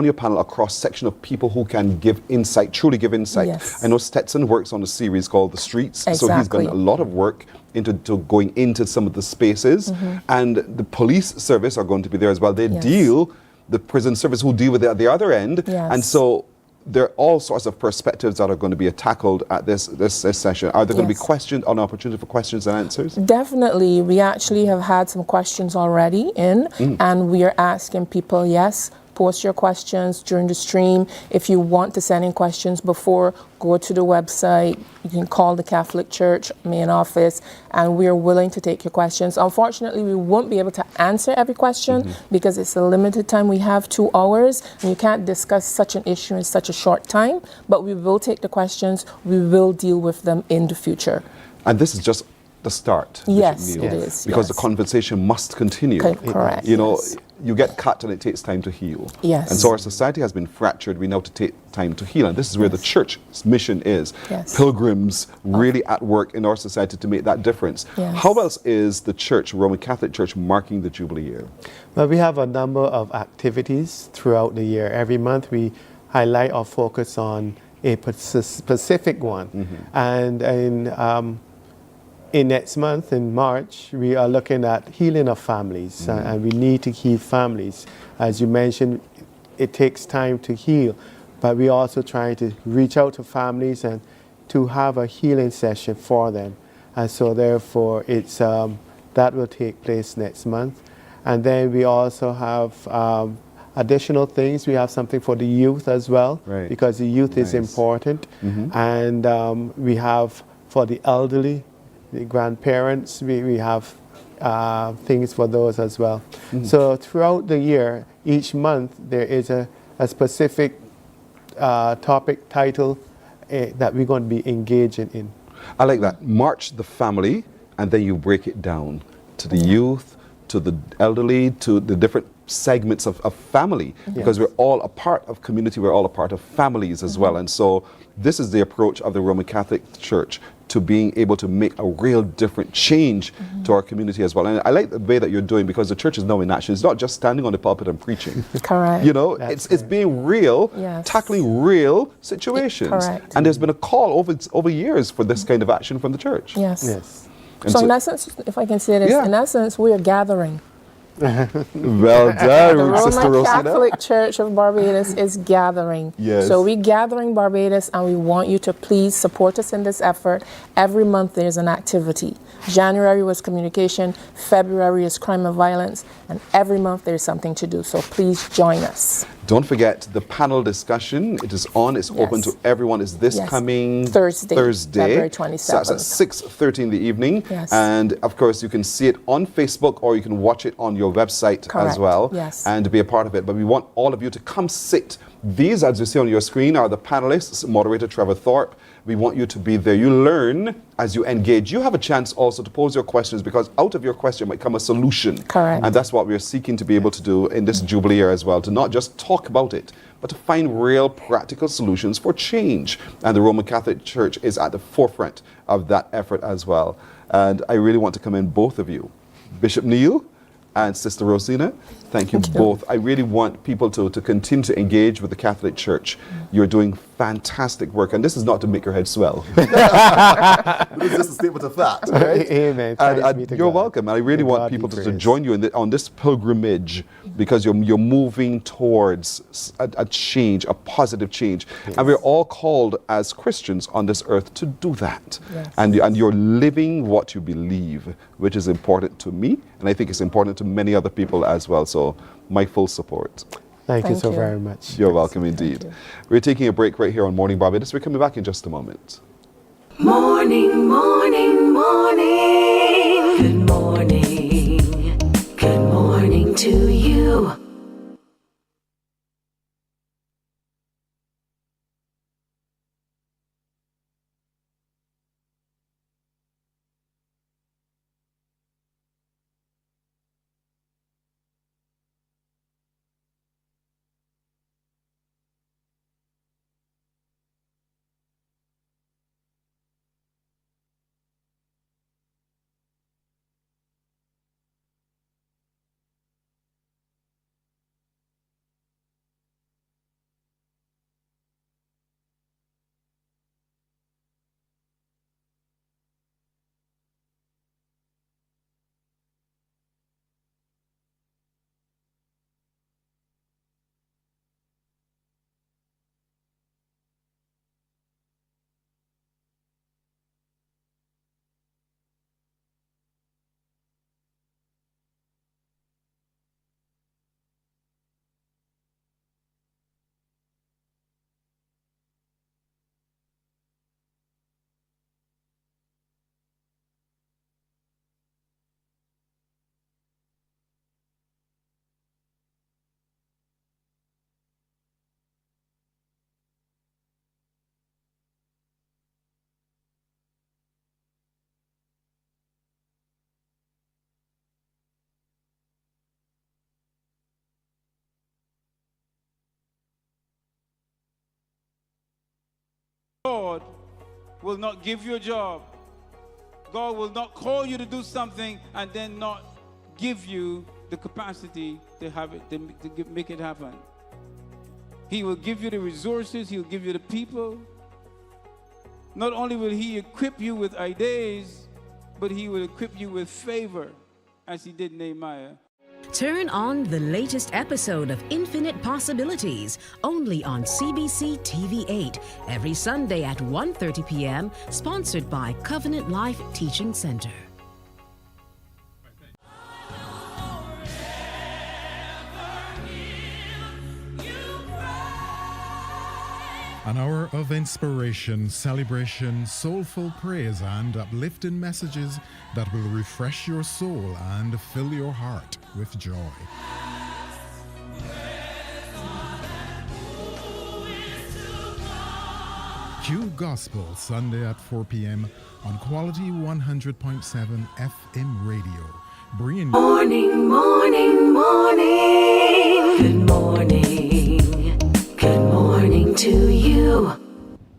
your panel a cross section of people who can give insight, truly give insight. Yes. I know Stetson works on a series called The Streets, Exactly. so he's done a lot of work into going into some of the spaces, and the police service are going to be there as well. They the prison service who deal with it at the other end, and so there are all sorts of perspectives that are going to be tackled at this session. Are there going to be questions, an opportunity for questions and answers? Definitely. We actually have had some questions already in, and we are asking people, post your questions during the stream. If you want to send in questions before, go to the website. You can call the Catholic Church main office, and we're willing to take your questions. Unfortunately, we won't be able to answer every question because it's a limited time. We have 2 hours, and you can't discuss such an issue in such a short time, but we will take the questions. We will deal with them in the future. And this is just the start. Yes, it is. Because the conversation must continue. Correct. You know, you get cut and it takes time to heal. Yes. And so our society has been fractured. We now have to take time to heal. And this is where the church's mission is. Yes. Pilgrims really at work in our society to make that difference. Yes. How else is the church, Roman Catholic Church, marking the Jubilee year? Well, we have a number of activities throughout the year. Every month we highlight or focus on a specific one. And in in next month, in March, we are looking at healing of families, and we need to heal families. As you mentioned, it takes time to heal, but we also trying to reach out to families and to have a healing session for them. And so therefore, it's that will take place next month. And then we also have additional things. We have something for the youth as well, because the youth is important. And we have for the elderly, the grandparents, we have things for those as well. So throughout the year, each month, there is a specific topic title that we're going to be engaging in. I like that. March the family, and then you break it down to the youth, to the elderly, to the different segments of family, because we're all a part of community, we're all a part of families as well. And so this is the approach of the Roman Catholic Church to being able to make a real different change to our community as well. And I like the way that you're doing, because the church is now in action. It's not just standing on the pulpit and preaching. Correct. You know, it's being real, tackling real situations. Correct. And there's been a call over years for this kind of action from the church. Yes. And So in essence, if I can say this, in essence, we are gathering. Well done, Sister The Roman Rosina. Catholic Church of Barbados is gathering. Yes. So we're gathering Barbados, and we want you to please support us in this effort. Every month there's an activity. January was communication, February is crime and violence, and every month there's something to do. So please join us. Don't forget the panel discussion. It is on. It's open to everyone. Is this coming Thursday, February 27th. So that's at 6:30 in the evening. Yes. And of course, you can see it on Facebook, or you can watch it on your website as well, and be a part of it. But we want all of you to come sit. These, as you see on your screen, are the panelists, moderator Trevor Thorpe. We want you to be there. You learn as you engage. You have a chance also to pose your questions, because out of your question might come a solution. Correct. And that's what we're seeking to be able to do in this Jubilee year as well, to not just talk about it, but to find real practical solutions for change. And the Roman Catholic Church is at the forefront of that effort as well. And I really want to commend both of you, Bishop Neil and Sister Rosina. Thank you both. I really want people to continue to engage with the Catholic Church. You're doing fantastic work, and this is not to make your head swell. This is just a statement of fact, right? Amen. And you're welcome. I really want people to join you on this pilgrimage, because you're moving towards a change, a positive change. And we're all called as Christians on this earth to do that. And you're living what you believe, which is important to me, and I think it's important to many other people as well. So my full support. Thank you so very much. You're welcome indeed. We're taking a break right here on Morning Barbados. We're coming back in just a moment. Morning, morning, morning. Good morning. Good morning to you. God will not give you a job. God will not call you to do something and then not give you the capacity to have it, to make it happen. He will give you the resources. He'll give you the people. Not only will He equip you with ideas, but he will equip you with favor, as he did Nehemiah. Turn on the latest episode of Infinite Possibilities, only on CBC TV8, every Sunday at 1:30 p.m., sponsored by Covenant Life Teaching Center. An hour of inspiration, celebration, soulful praise, and uplifting messages that will refresh your soul and fill your heart with joy. Q Gospel, Sunday at 4 p.m. on Quality 100.7 FM radio. Bringing Morning, morning, morning. Good morning. Good morning to you.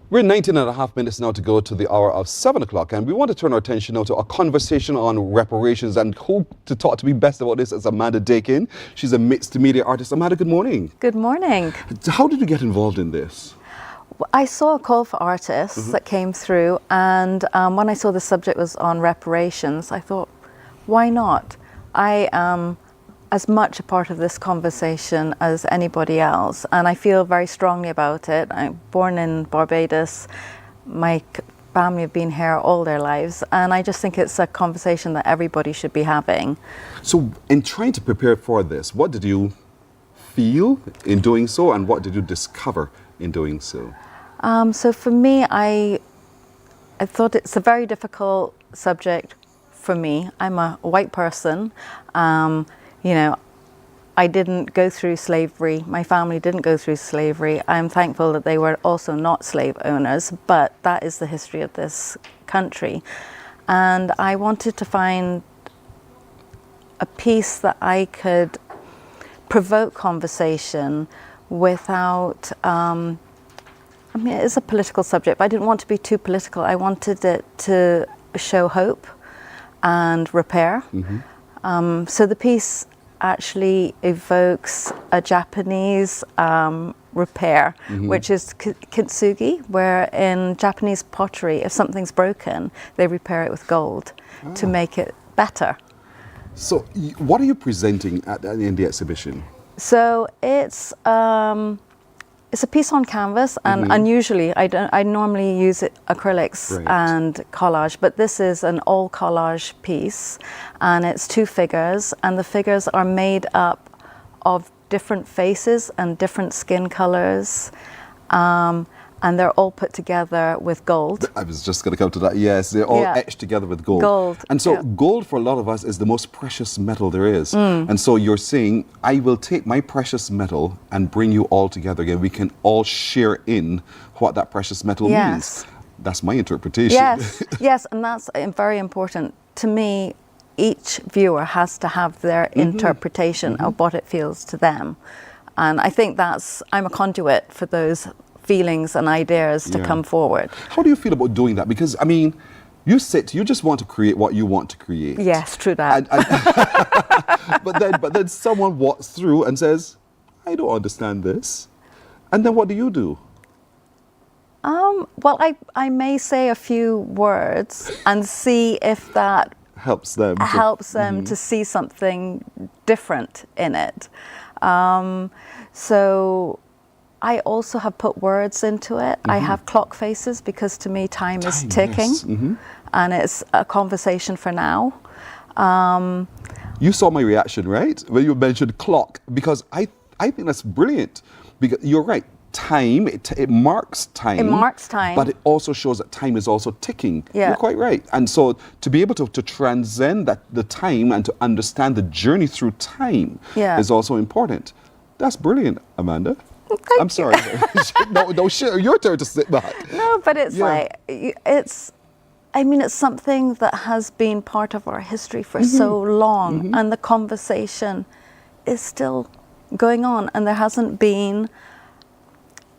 We're 19 and a half minutes now to go to the hour of 7 o'clock, and we want to turn our attention now to a conversation on reparations, and who to talk to me best about this is Amanda Dakin. She's a mixed media artist. Amanda, good morning. Good morning. How did you get involved in this? I saw a call for artists that came through, and when I saw the subject was on reparations, I thought, why not? I am as much a part of this conversation as anybody else, and I feel very strongly about it. I'm born in Barbados. My family have been here all their lives, and I just think it's a conversation that everybody should be having. So in trying to prepare for this, what did you feel in doing so, and what did you discover in doing so? So for me, I thought it's a very difficult subject for me. I'm a white person. You know, I didn't go through slavery. My family didn't go through slavery. I'm thankful that they were also not slave owners, but that is the history of this country. And I wanted to find a piece that I could provoke conversation without, I mean, it is a political subject, but I didn't want to be too political. I wanted it to show hope and repair. So the piece actually evokes a Japanese repair, which is kintsugi, where in Japanese pottery, if something's broken, they repair it with gold to make it better. So what are you presenting in the exhibition? So it's a piece on canvas, and unusually I normally use acrylics and collage, but this is an all collage piece, and it's two figures, and the figures are made up of different faces and different skin colors, and they're all put together with gold. I was just going to come to that. Yes, they're all etched together with gold. And so gold for a lot of us is the most precious metal there is. And so you're saying, I will take my precious metal and bring you all together again. We can all share in what that precious metal means. That's my interpretation. Yes, yes, and that's very important. To me, each viewer has to have their interpretation of what it feels to them. And I think I'm a conduit for those feelings and ideas to come forward. How do you feel about doing that? Because, I mean, you just want to create what you want to create. Yes, true that. But then someone walks through and says, I don't understand this. And then what do you do? Well, I may say a few words and see if that helps them to see something different in it. So I also have put words into it. I have clock faces because to me time is ticking, and it's a conversation for now. You saw my reaction, right? When you mentioned clock, because I think that's brilliant. Because you're right, time, it marks time. It marks time. But it also shows that time is also ticking. Yeah. You're quite right. And so to be able to transcend the time and to understand the journey through time is also important. That's brilliant, Amanda. I'm sorry. No, sure, your turn to sit back. No, but it's it's something that has been part of our history for so long, and the conversation is still going on, and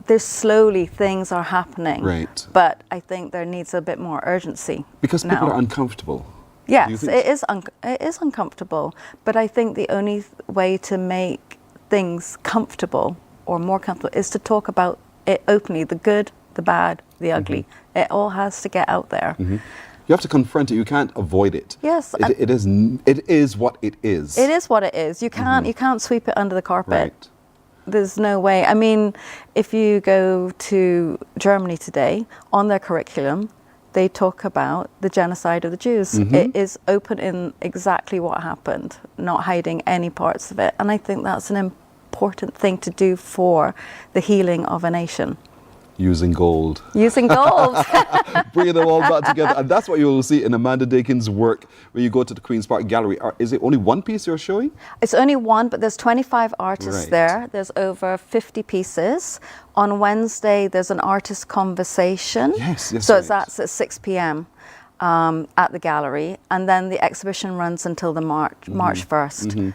there's slowly things are happening. Right. But I think there needs a bit more urgency. Because people are uncomfortable. Yes, it is uncomfortable, but I think the only way to make things comfortable or more comfortable is to talk about it openly, the good, the bad, the ugly. It all has to get out there. You have to confront it. You can't avoid it. Yes. It is what it is. It is what it is. You can't sweep it under the carpet. Right. There's no way. I mean, if you go to Germany today, on their curriculum, they talk about the genocide of the Jews. It is open in exactly what happened, not hiding any parts of it. And I think that's an important thing to do for the healing of a nation. Using gold. Using gold. Bringing them all back together. And that's what you will see in Amanda Dakin's work when you go to the Queen's Park Gallery. Is it only one piece you're showing? It's only one, but there's 25 artists there. There's over 50 pieces. On Wednesday, there's an artist conversation. Yes, So that's at 6 p.m. At the gallery. And then the exhibition runs until the March 1st.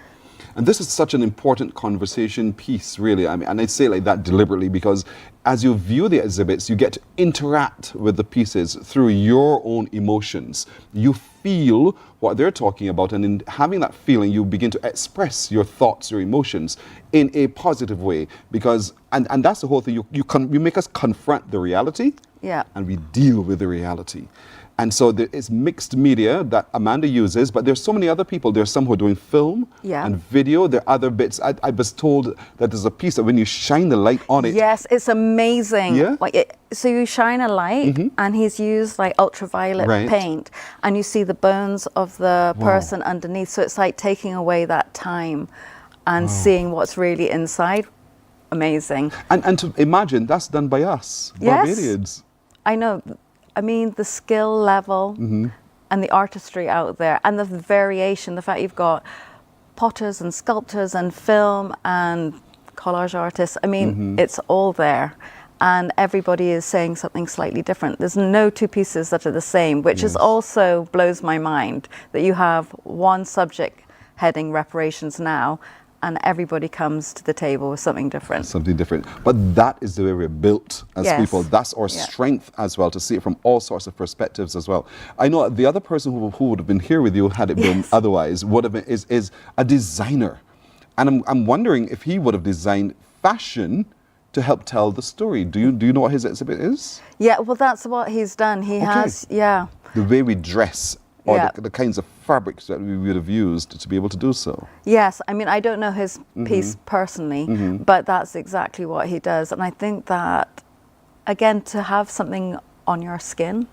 And this is such an important conversation piece, really. I mean, and I say it like that deliberately because as you view the exhibits, you get to interact with the pieces through your own emotions. You feel what they're talking about, and in having that feeling, you begin to express your thoughts, your emotions in a positive way. Because, and that's the whole thing, you make us confront the reality, and we deal with the reality. And so there is mixed media that Amanda uses, but there's so many other people. There's some who are doing film and video. There are other bits. I was told that there's a piece that when you shine the light on it. Yes, it's amazing. Yeah? So you shine a light and he's used like ultraviolet paint and you see the bones of the person underneath. So it's like taking away that time and seeing what's really inside. Amazing. And to imagine that's done by us, Barbadians. I know. I mean, the skill level and the artistry out there and the variation, the fact you've got potters and sculptors and film and collage artists. I mean, it's all there. And everybody is saying something slightly different. There's no two pieces that are the same, which is also blows my mind that you have one subject heading reparations now and everybody comes to the table with something different. Something different. But that is the way we're built as people. That's our strength as well, to see it from all sorts of perspectives as well. I know the other person who would have been here with you had it been otherwise would have been is a designer. And I'm wondering if he would have designed fashion to help tell the story. Do you know what his exhibit is? Yeah, well, that's what he's done. He has, The way we dress, or the kinds of fabrics that we would have used to be able to do so. Yes, I mean, I don't know his piece personally, but that's exactly what he does. And I think that, again, to have something on your skin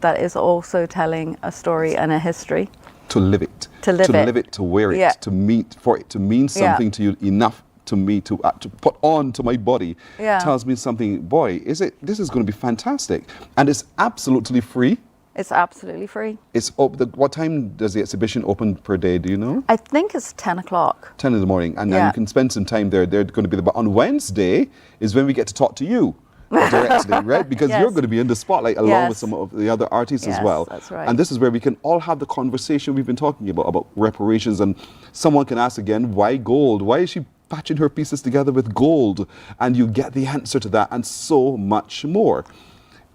that is also telling a story and a history. To live it. To live it, to wear it, for it to mean something to you enough to me to put on to my body tells me something. Boy, this is going to be fantastic. And it's absolutely free. It's absolutely free. It's what time does the exhibition open per day? Do you know? I think it's 10 o'clock. 10 in the morning, and you can spend some time there. They're going to be there. But on Wednesday is when we get to talk to you directly, right? Because you're going to be in the spotlight along with some of the other artists as well. That's right. And this is where we can all have the conversation we've been talking about reparations. And someone can ask again, why gold? Why is she patching her pieces together with gold? And you get the answer to that and so much more.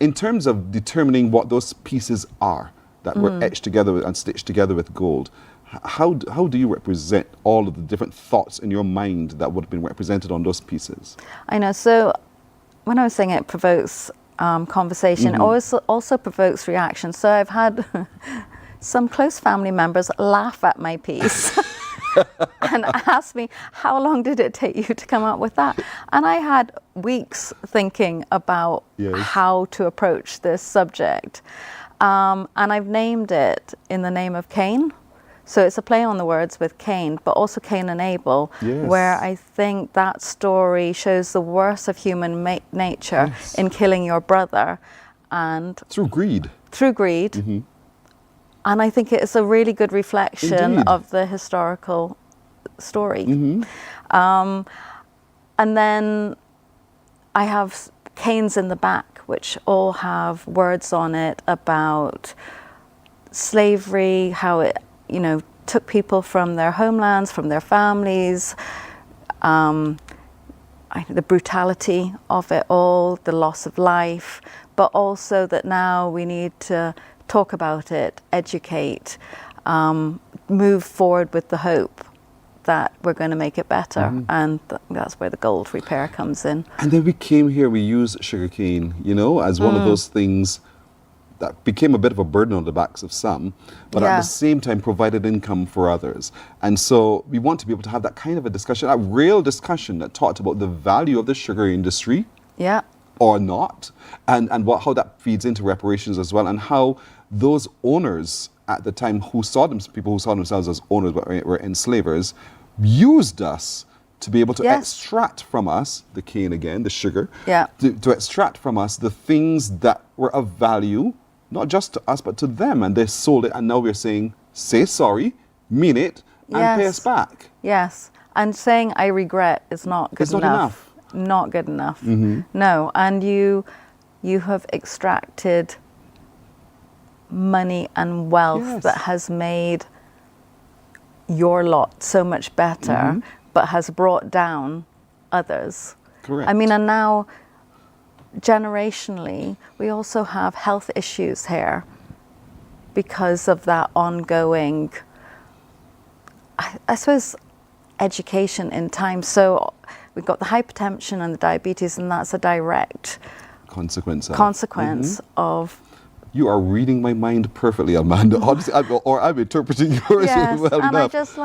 In terms of determining what those pieces are that were etched together and stitched together with gold, how do you represent all of the different thoughts in your mind that would have been represented on those pieces? I know. So when I was saying it provokes conversation, it also provokes reaction. So I've had some close family members laugh at my piece. And asked me, how long did it take you to come up with that? And I had weeks thinking about how to approach this subject. And I've named it in the name of Cain. So it's a play on the words with Cain, but also Cain and Abel, where I think that story shows the worst of human nature in killing your brother. And through greed. And I think it's a really good reflection of the historical story. And then I have canes in the back, which all have words on it about slavery, how it, took people from their homelands, from their families, the brutality of it all, the loss of life, but also that now we need to talk about it, educate, move forward with the hope that we're going to make it better. And that's where the gold repair comes in. And then we came here, we used sugarcane, as one of those things that became a bit of a burden on the backs of some, but at the same time provided income for others. And so we want to be able to have that kind of a discussion, a real discussion that talked about the value of the sugar industry. Yeah. Or not, and how that feeds into reparations as well, and how those owners at the time people who saw themselves as owners but were enslavers, used us to be able to extract from us, the cane again, the sugar, to extract from us the things that were of value, not just to us, but to them. And they sold it, and now we're saying, say sorry, mean it, and pay us back. Yes, and saying I regret is not good enough. It's not enough. Not good enough. No, and you have extracted money and wealth that has made your lot so much better, but has brought down others. Correct. I mean, and now generationally, we also have health issues here because of that ongoing, I suppose, education in time. So we've got the hypertension and the diabetes, and that's a direct consequence of. You are reading my mind perfectly, Amanda. Honestly, I'm interpreting yours well enough. And I just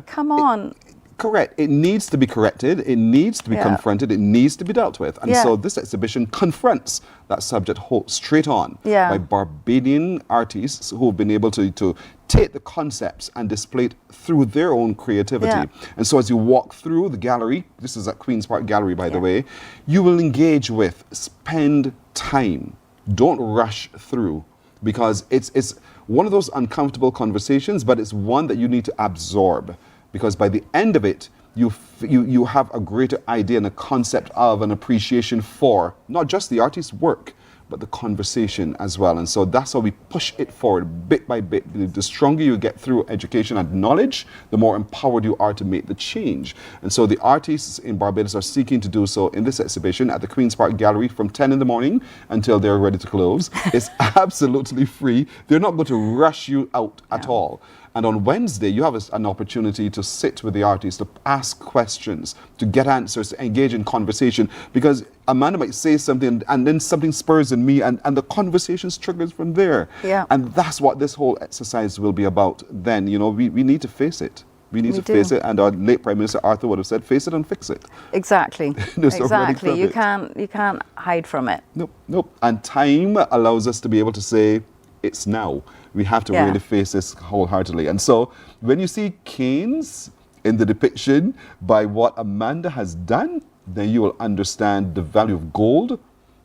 come on. Correct. It needs to be corrected. It needs to be confronted. It needs to be dealt with. And so this exhibition confronts that subject straight on by Barbadian artists who have been able to take the concepts and display it through their own creativity. And so as you walk through the gallery, this is at Queen's Park Gallery, by the way, you will engage with, spend time. Don't rush through, because it's one of those uncomfortable conversations, but it's one that you need to absorb. Because by the end of it, you have a greater idea and a concept of an appreciation for not just the artist's work, but the conversation as well. And so that's how we push it forward bit by bit. The stronger you get through education and knowledge, the more empowered you are to make the change. And so the artists in Barbados are seeking to do so in this exhibition at the Queen's Park Gallery from 10 in the morning until they're ready to close. It's absolutely free. They're not going to rush you out at all. And on Wednesday, you have an opportunity to sit with the artist, to ask questions, to get answers, to engage in conversation. Because Amanda might say something, and then something spurs in me, and the conversation triggers from there. Yeah. And that's what this whole exercise will be about then. You know, we need to face it. We need to face it. And our late Prime Minister Arthur would have said, face it and fix it. Exactly. Exactly. You can't hide from it. Nope. And time allows us to be able to say, it's now. We have to really face this wholeheartedly. And so when you see canes in the depiction by what Amanda has done, then you will understand the value of gold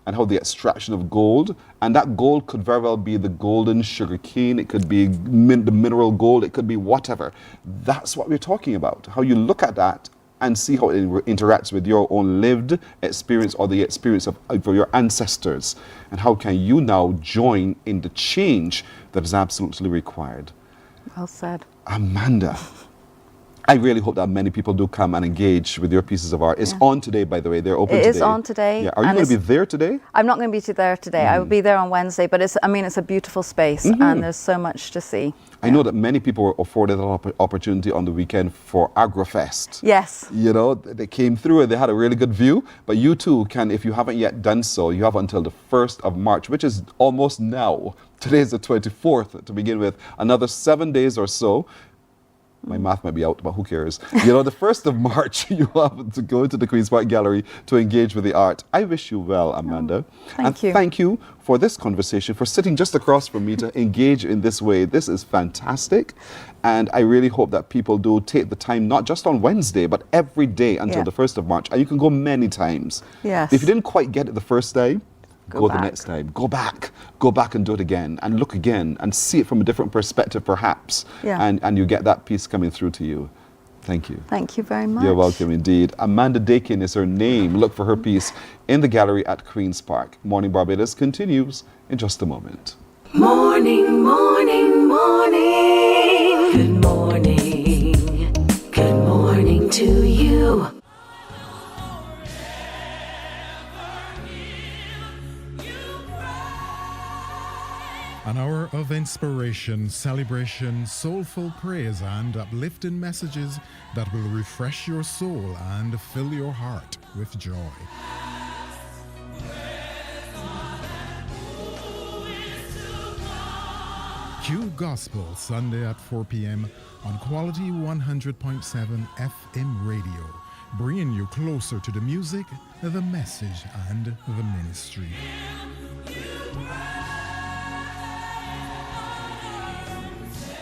and how the extraction of gold, and that gold could very well be the golden sugar cane, it could be the mineral gold, it could be whatever. That's what we're talking about, how you look at that and see how it interacts with your own lived experience or the experience of your ancestors. And how can you now join in the change that is absolutely required. Well said. Amanda, I really hope that many people do come and engage with your pieces of art. It's on today, by the way. They're open today. It is on today. Yeah. Are you going to be there today? I'm not going to be there today. I will be there on Wednesday, but it's a beautiful space and there's so much to see. I know that many people were afforded an opportunity on the weekend for AgroFest. Yes. You know, they came through and they had a really good view. But you too can, if you haven't yet done so, you have until the 1st of March, which is almost now. Today is the 24th to begin with. Another 7 days or so. My math might be out, but who cares? You know, the 1st of March, you have to go to the Queen's Park Gallery to engage with the art. I wish you well, Amanda. Thank you. Thank you for this conversation, for sitting just across from me to engage in this way. This is fantastic. And I really hope that people do take the time, not just on Wednesday, but every day until the 1st of March. And you can go many times. Yes. If you didn't quite get it the first day, go back. The next time. Go back and do it again and look again and see it from a different perspective perhaps. Yeah. And you get that piece coming through to you. Thank you. Thank you very much. You're welcome indeed. Amanda Dakin is her name. Look for her piece in the gallery at Queen's Park. Morning Barbados continues in just a moment. Morning, morning, morning. Good morning. Good morning to you. An hour of inspiration, celebration, soulful praise, and uplifting messages that will refresh your soul and fill your heart with joy. Q Gospel, Sunday at 4 p.m. on Quality 100.7 FM radio, bringing you closer to the music, the message, and the ministry.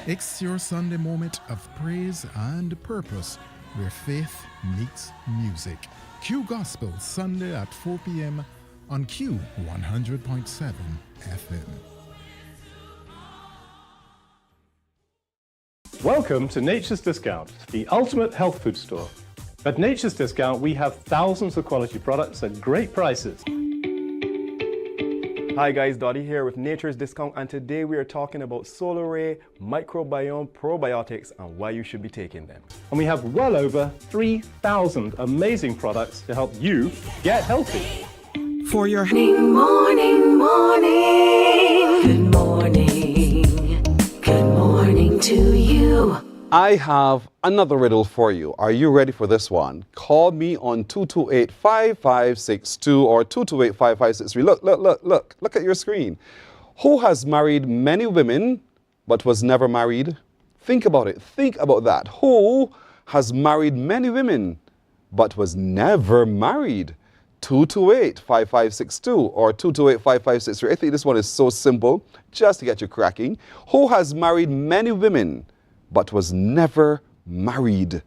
It's your Sunday moment of praise and purpose, where faith meets music. Q Gospel, Sunday at 4 p.m. on Q 100.7 FM. Welcome to Nature's Discount, the ultimate health food store. At Nature's Discount, we have thousands of quality products at great prices. Hi guys, Dottie here with Nature's Discount, and today we are talking about Solar Ray Microbiome Probiotics and why you should be taking them. And we have well over 3,000 amazing products to help you get healthy. For your morning, good morning to you. I have another riddle for you. Are you ready for this one? Call me on 228-5562 or 228-5563. Look at your screen. Who has married many women but was never married? Think about it. Think about that. Who has married many women but was never married? 228-5562 or 228-5563. I think this one is so simple, just to get you cracking. Who has married many women but was never married?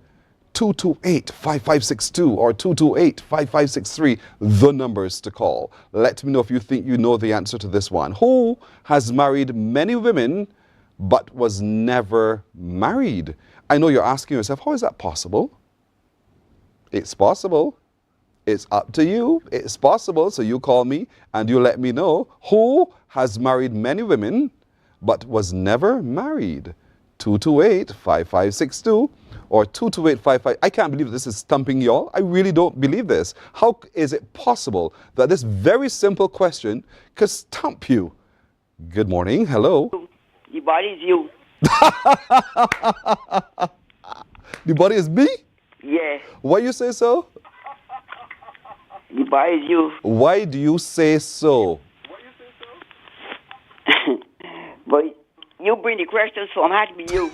228-5562 or 228-5563, the numbers to call. Let me know if you think you know the answer to this one. Who has married many women but was never married? I know you're asking yourself, how is that possible? It's possible. It's up to you. It's possible. So you call me and you let me know who has married many women but was never married. 228-5562 or 228-55. I can't believe this is stumping y'all. I really don't believe this. How is it possible that this very simple question could stump you? Good morning. Hello. The body is you. The body is me? Yeah. Why you say so? The body is you. Why do you say so? But you bring the question, so I'm happy to be you.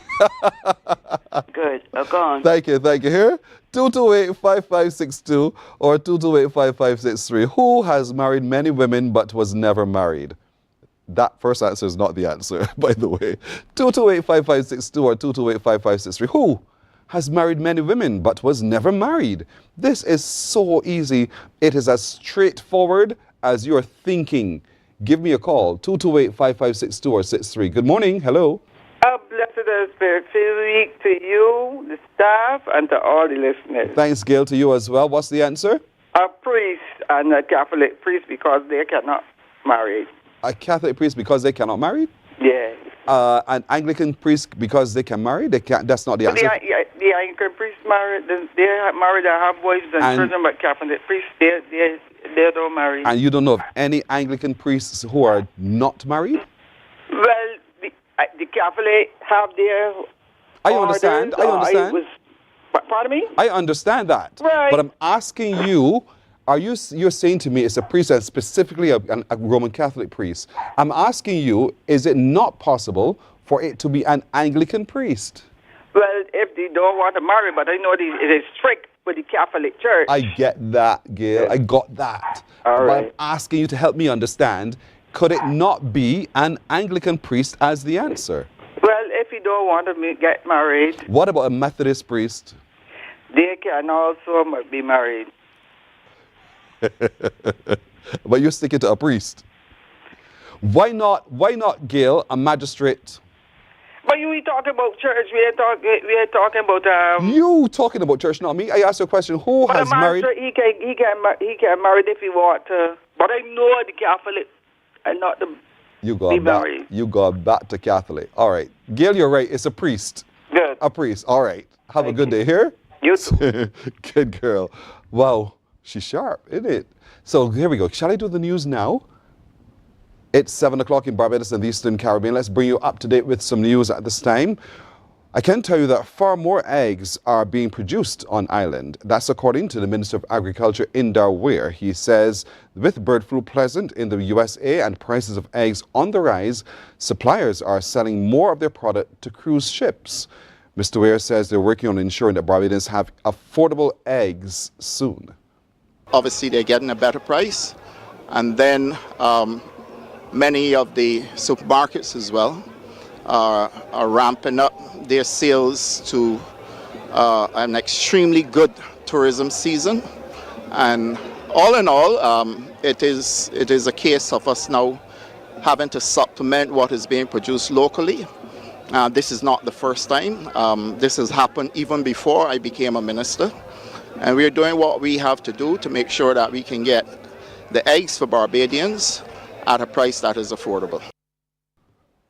Good. Go on. Thank you. Here, 228-5562 or 228-5563. Who has married many women but was never married? That first answer is not the answer, by the way. 228-5562 or 228-5563. Who has married many women but was never married? This is so easy. It is as straightforward as you're thinking. Give me a call, 228-5562 or 63. Good morning. Hello. A blessed and spirit-filled week to you, the staff, and to all the listeners. Thanks, Gail, to you as well. What's the answer? A priest and a Catholic priest because they cannot marry. A Catholic priest because they cannot marry? Yeah. An Anglican priest because they can marry? They can't. That's not the answer. The Anglican priests married. They have wives and children, but Catholic priests they don't marry. And you don't know of any Anglican priests who are not married? Well, the Catholic have their. I understand. Pardon me? I understand that. Right. But I'm asking you. You're saying to me it's a priest and specifically a Roman Catholic priest. I'm asking you, is it not possible for it to be an Anglican priest? Well, if they don't want to marry, but I know it is strict with the Catholic Church. I get that, Gail. Yeah. I got that. All right. But I'm asking you to help me understand, could it not be an Anglican priest as the answer? Well, if you don't want to get married. What about a Methodist priest? They can also be married. But you're sticking to a priest. Why not, Gail, a magistrate? But you talking about church, we are talking about You talking about church, not me. I asked you a question. Who has married? He can marry if he want to. But I know the Catholic and not the married. You got back to Catholic. All right. Gail, you're right. It's a priest. Good. A priest. All right. Have a good day here. You too. Good girl. Wow. She's sharp, isn't it? So here we go. Shall I do the news now? It's 7 o'clock in Barbados and the Eastern Caribbean. Let's bring you up to date with some news at this time. I can tell you that far more eggs are being produced on island. That's according to the Minister of Agriculture in Darwin. He says with bird flu present in the USA and prices of eggs on the rise, suppliers are selling more of their product to cruise ships. Mr. Ware says they're working on ensuring that Barbadians have affordable eggs soon. Obviously, they're getting a better price, and then many of the supermarkets as well are ramping up their sales to an extremely good tourism season. And all in all, it is a case of us now having to supplement what is being produced locally. This is not the first time. This has happened even before I became a minister. And we're doing what we have to do to make sure that we can get the eggs for Barbadians at a price that is affordable.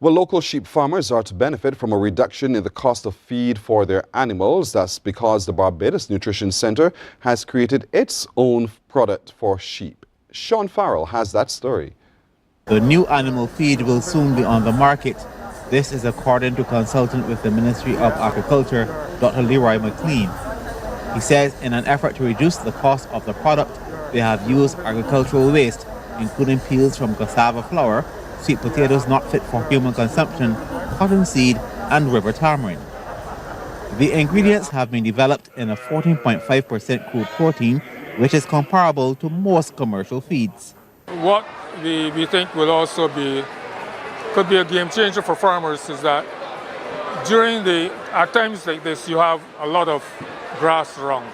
Well, local sheep farmers are to benefit from a reduction in the cost of feed for their animals. That's because the Barbados Nutrition Center has created its own product for sheep. Sean Farrell has that story. The new animal feed will soon be on the market. This is according to consultant with the Ministry of Agriculture, Dr. Leroy McLean. He says in an effort to reduce the cost of the product, they have used agricultural waste, including peels from cassava flour, sweet potatoes not fit for human consumption, cottonseed, and river tamarind. The ingredients have been developed in a 14.5% crude protein, which is comparable to most commercial feeds. What we think will also could be a game changer for farmers is that at times like this, you have a lot of grass around.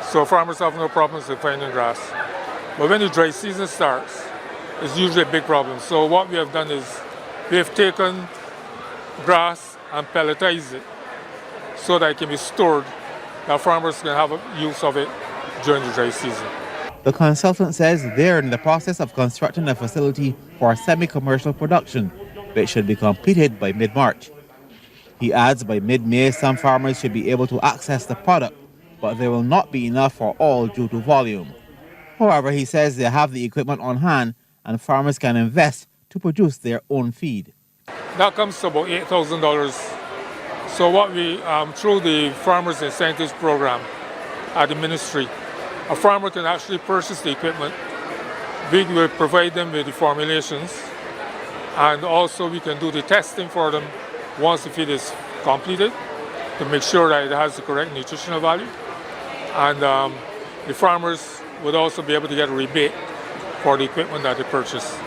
So farmers have no problems with finding grass. But when the dry season starts, it's usually a big problem. So what we have done is we have taken grass and pelletized it so that it can be stored, that farmers can have use of it during the dry season. The consultant says they're in the process of constructing a facility for semi-commercial production, which should be completed by mid-March. He adds by mid-May some farmers should be able to access the product, but there will not be enough for all due to volume. However, he says they have the equipment on hand and farmers can invest to produce their own feed. That comes to about $8,000. So what we, through the Farmers Incentives Program at the ministry, a farmer can actually purchase the equipment. We will provide them with the formulations, and also we can do the testing for them once the feed is completed to make sure that it has the correct nutritional value. And the farmers would also be able to get a rebate for the equipment that they purchase.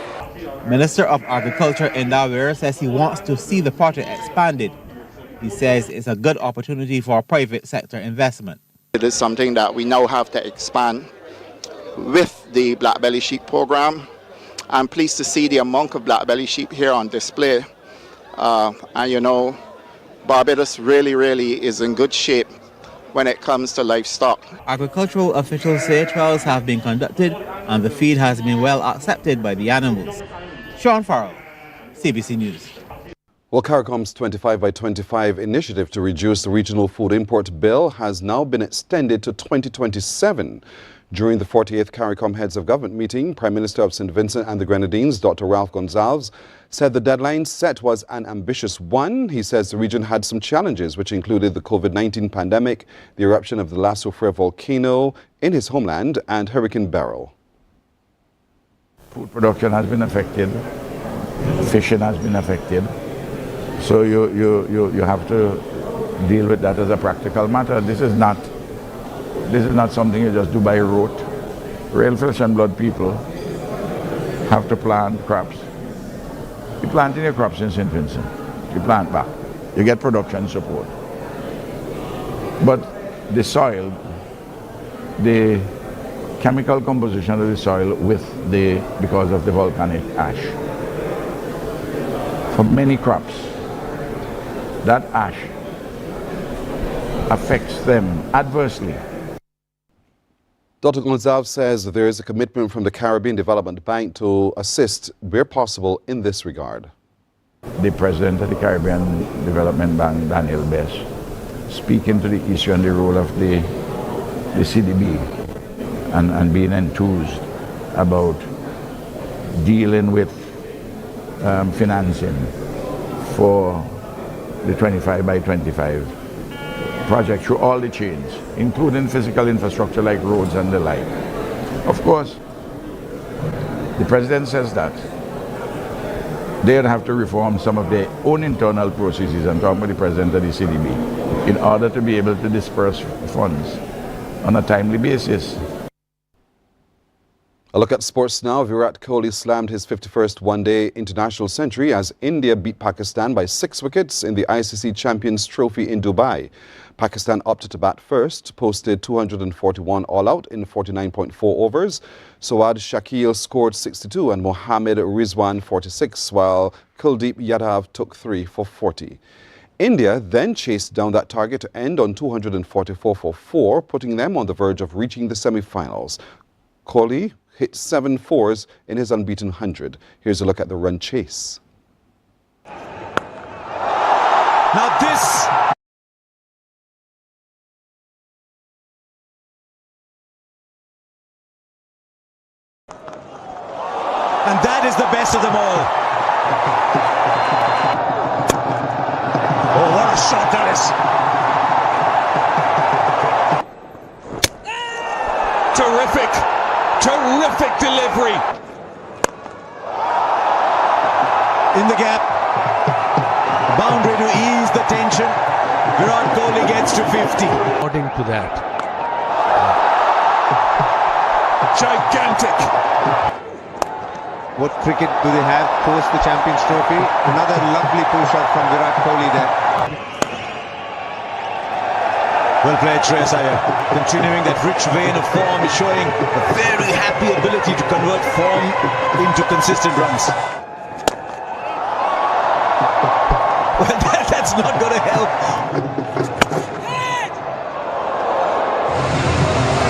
Minister of Agriculture in Darwin says he wants to see the project expanded. He says it's a good opportunity for private sector investment. It is something that we now have to expand with the black belly sheep program. I'm pleased to see the amount of black belly sheep here on display. And you know, Barbados really is in good shape when it comes to livestock. Agricultural officials say trials have been conducted and the feed has been well accepted by the animals. Sean Farrell, CBC News. Well, CARICOM's 25 by 25 initiative to reduce the regional food import bill has now been extended to 2027. During the 48th CARICOM Heads of Government meeting, Prime Minister of St. Vincent and the Grenadines, Dr. Ralph Gonsalves, said the deadline set was an ambitious one. He says the region had some challenges, which included the COVID-19 pandemic, the eruption of the La Soufrière volcano in his homeland, and Hurricane Beryl. Food production has been affected, fishing has been affected, so you have to deal with that as a practical matter. This is not something you just do by rote. Real flesh and blood people have to plant crops. You plant in your crops in St. Vincent, you plant back, you get production support. But the soil, the chemical composition of the soil because of the volcanic ash, for many crops, that ash affects them adversely. Dr. Gonsalves says there is a commitment from the Caribbean Development Bank to assist where possible in this regard. The President of the Caribbean Development Bank, Daniel Best, speaking to the issue and the role of the CDB and being enthused about dealing with financing for the 25 by 25 project through all the chains, including physical infrastructure like roads and the like. Of course, the president says that they'll have to reform some of their own internal processes, and talking about the president of the CDB, in order to be able to disperse funds on a timely basis. A look at sports now. Virat Kohli slammed his 51st one-day international century as India beat Pakistan by 6 wickets in the ICC Champions Trophy in Dubai. Pakistan opted to bat first, posted 241 all-out in 49.4 overs. Sawad Shakil scored 62 and Mohammad Rizwan 46, while Kuldeep Yadav took 3 for 40. India then chased down that target to end on 244 for 4, putting them on the verge of reaching the semi-finals. Kohli hit 7 fours in his unbeaten 100. Here's a look at the run chase. Now this... And that is the best of them all. Oh, what a shot that is. Terrific. Terrific delivery. In the gap. Boundary to ease the tension. Virat Kohli gets to 50. According to that. Gigantic. What cricket do they have post the Champions Trophy? Another lovely pull shot from Virat Kohli there. Well played, Shreyas Iyer. Continuing that rich vein of form, showing a very happy ability to convert form into consistent runs. Well, that's not going to help.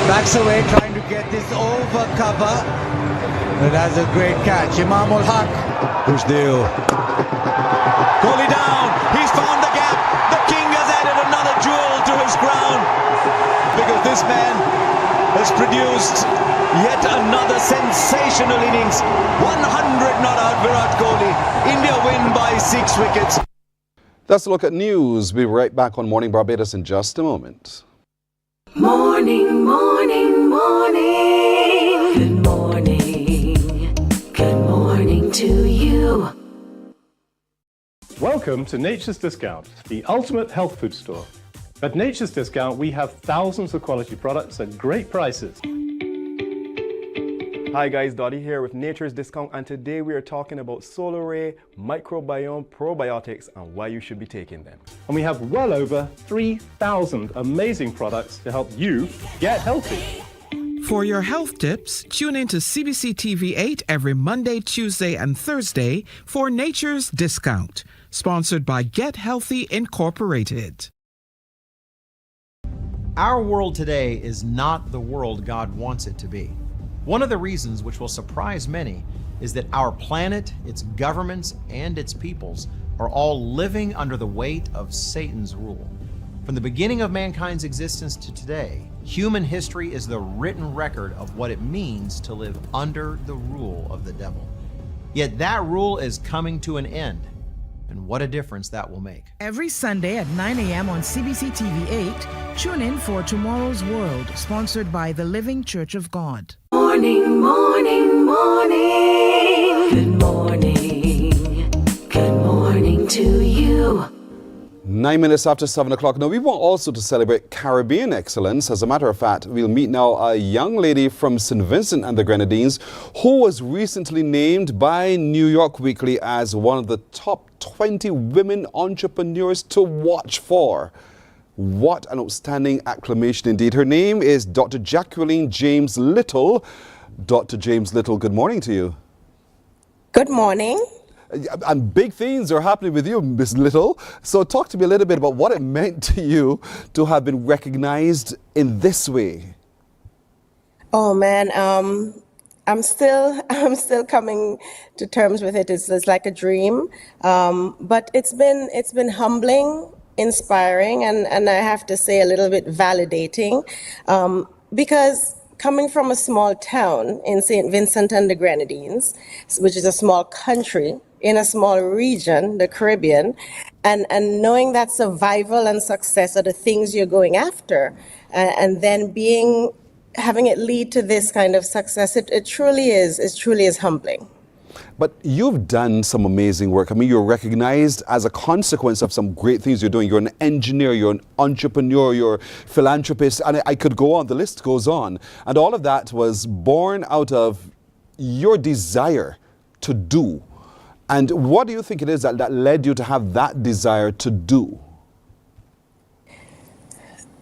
Backs away, trying to get this over cover. But that's a great catch. Imam ul Haq. Khushdeo. Kohli down. He's found the gap. The king has added another jewel to his crown. Because this man has produced yet another sensational innings. 100 not out, Virat Kohli. India win by 6 wickets. That's a look at news. We'll be right back on Morning Barbados in just a moment. Morning, morning, morning. Good morning. Good morning to you. Welcome to Nature's Discount, the ultimate health food store. At Nature's Discount, we have thousands of quality products at great prices. Hi guys, Dottie here with Nature's Discount, and today we are talking about Solar Ray microbiome probiotics and why you should be taking them. And we have well over 3,000 amazing products to help you get healthy. For your health tips, tune in to CBC TV 8 every Monday, Tuesday, and Thursday for Nature's Discount, sponsored by Get Healthy Incorporated. Our world today is not the world God wants it to be. One of the reasons, which will surprise many, is that our planet, its governments, and its peoples are all living under the weight of Satan's rule. From the beginning of mankind's existence to today, human history is the written record of what it means to live under the rule of the devil. Yet that rule is coming to an end, and what a difference that will make. Every Sunday at 9 a.m. on CBC TV 8, tune in for Tomorrow's World, sponsored by the Living Church of God. Morning, morning, morning. Good morning. Good morning to you. 9 minutes after 7 o'clock. Now, we want also to celebrate Caribbean excellence. As a matter of fact, we'll meet now a young lady from St. Vincent and the Grenadines who was recently named by New York Weekly as one of the top 20 women entrepreneurs to watch for. What an outstanding acclamation indeed. Her name is Dr. Jacqueline James Little. Dr. James Little, good morning to you. Good morning. And big things are happening with you, Miss Little. So talk to me a little bit about what it meant to you to have been recognized in this way. Oh man, I'm still coming to terms with it. It's like a dream, but it's been humbling, inspiring, and I have to say a little bit validating, because coming from a small town in St. Vincent and the Grenadines, which is a small country in a small region, the Caribbean, and knowing that survival and success are the things you're going after, and then having it lead to this kind of success, it truly is humbling. But you've done some amazing work. I mean, you're recognized as a consequence of some great things you're doing. You're an engineer, you're an entrepreneur, you're a philanthropist, and I could go on, the list goes on. And all of that was born out of your desire to do. And what do you think it is that led you to have that desire to do?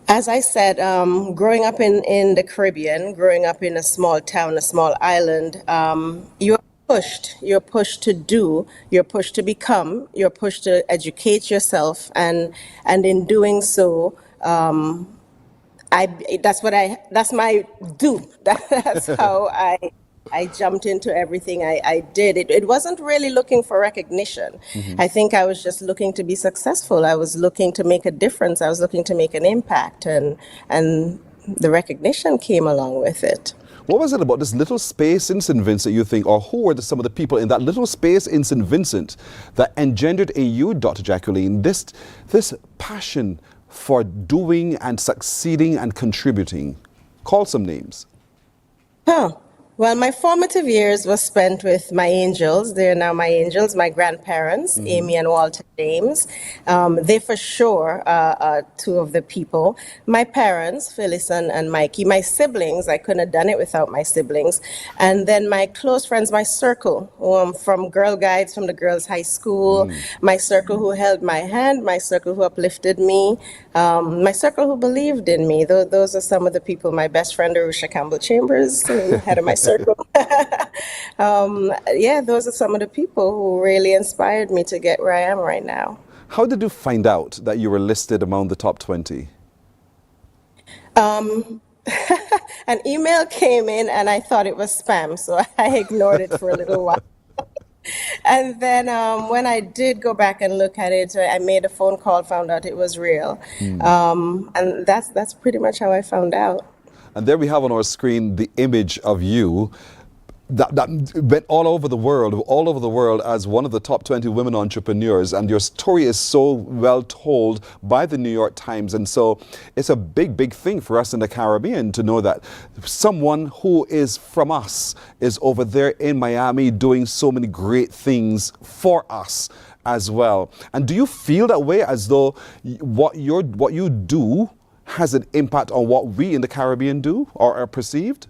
As I said, growing up in the Caribbean, growing up in a small town, a small island, you're pushed to do, you're pushed to become, you're pushed to educate yourself, and in doing so, that's my do. That's how I jumped into everything I did. It wasn't really looking for recognition. Mm-hmm. I think I was just looking to be successful. I was looking to make a difference. I was looking to make an impact, and the recognition came along with it. What was it about this little space in St. Vincent, you think, or who were some of the people in that little space in St. Vincent that engendered in you, Dr. Jacqueline, this passion for doing and succeeding and contributing? Call some names. Well, my formative years were spent with my angels. They're now my angels, my grandparents, mm-hmm. Amy and Walter James. They for sure are two of the people. My parents, Phyllis and Mikey. My siblings, I couldn't have done it without my siblings. And then my close friends, my circle, from Girl Guides, from the girls' high school, my circle who held my hand, my circle who uplifted me, my circle who believed in me. Those are some of the people. My best friend, Arusha Campbell Chambers, head of my circle. Those are some of the people who really inspired me to get where I am right now. How did you find out that you were listed among the top 20? An email came in and I thought it was spam, so I ignored it for a little while. And then when I did go back and look at it, I made a phone call, found out it was real. And that's pretty much how I found out. And there we have on our screen the image of you that went all over the world as one of the top 20 women entrepreneurs. And your story is so well told by the New York Times. And so it's a big, big thing for us in the Caribbean to know that someone who is from us is over there in Miami doing so many great things for us as well. And do you feel that way, as though what you do has an impact on what we in the Caribbean do or are perceived?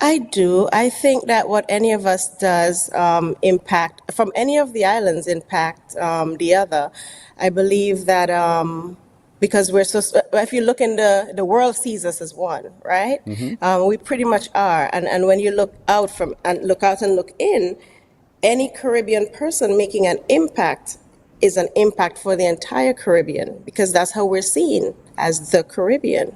I do. I think that what any of us does impact, from any of the islands, impact the other. I believe that because if you look in the world sees us as one, right? Mm-hmm. We pretty much are. And when you look out and look in, any Caribbean person making an impact is an impact for the entire Caribbean, because that's how we're seen, as the Caribbean.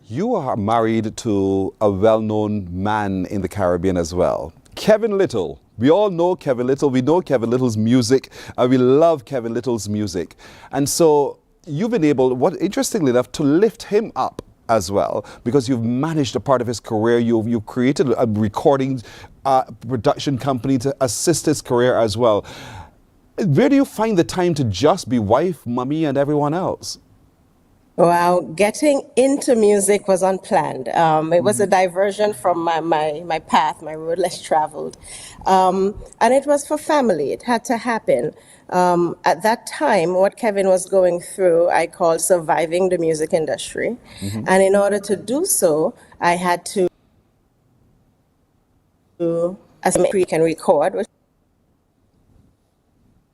You are married to a well-known man in the Caribbean as well, Kevin Little. We all know Kevin Little. We know Kevin Little's music, and we love Kevin Little's music. And so you've been able, interestingly enough, to lift him up as well, because you've managed a part of his career. You've created a recording production company to assist his career as well. Where do you find the time to just be wife, mummy, and everyone else? Well, getting into music was unplanned. It was a diversion from my path, my road less traveled. And it was for family. It had to happen. At that time, what Kevin was going through, I called surviving the music industry. Mm-hmm. And in order to do so, I had to as we can record, which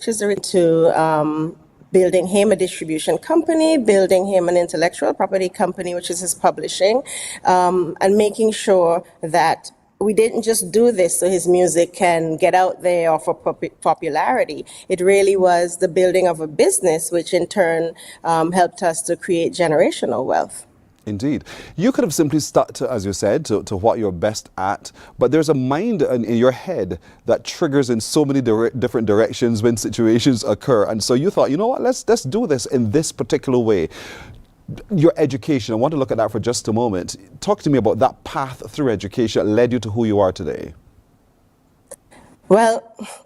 is to building him a distribution company, building him an intellectual property company, which is his publishing, and making sure that we didn't just do this so his music can get out there or for popularity. It really was the building of a business, which in turn helped us to create generational wealth. Indeed. You could have simply stuck to, as you said, to what you're best at, but there's a mind in your head that triggers in so many different directions when situations occur. And so you thought, you know what, let's do this in this particular way. Your education, I want to look at that for just a moment. Talk to me about that path through education that led you to who you are today. Well,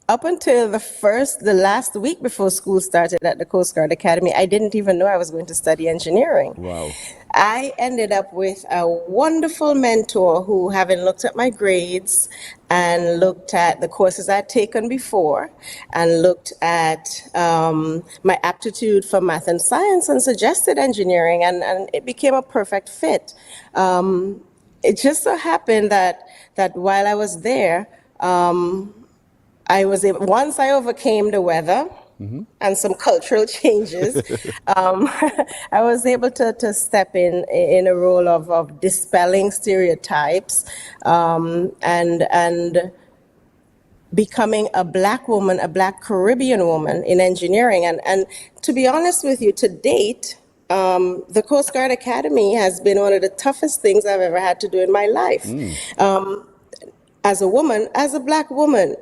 up until the last week before school started at the Coast Guard Academy, I didn't even know I was going to study engineering. Wow. I ended up with a wonderful mentor who, having looked at my grades and looked at the courses I'd taken before and looked at my aptitude for math and science and suggested engineering, and it became a perfect fit. It just so happened that while I was there, once I overcame the weather and some cultural changes, I was able to step in a role of dispelling stereotypes and becoming a Black woman, a Black Caribbean woman in engineering. And to be honest with you, to date, the Coast Guard Academy has been one of the toughest things I've ever had to do in my life. As a woman, as a Black woman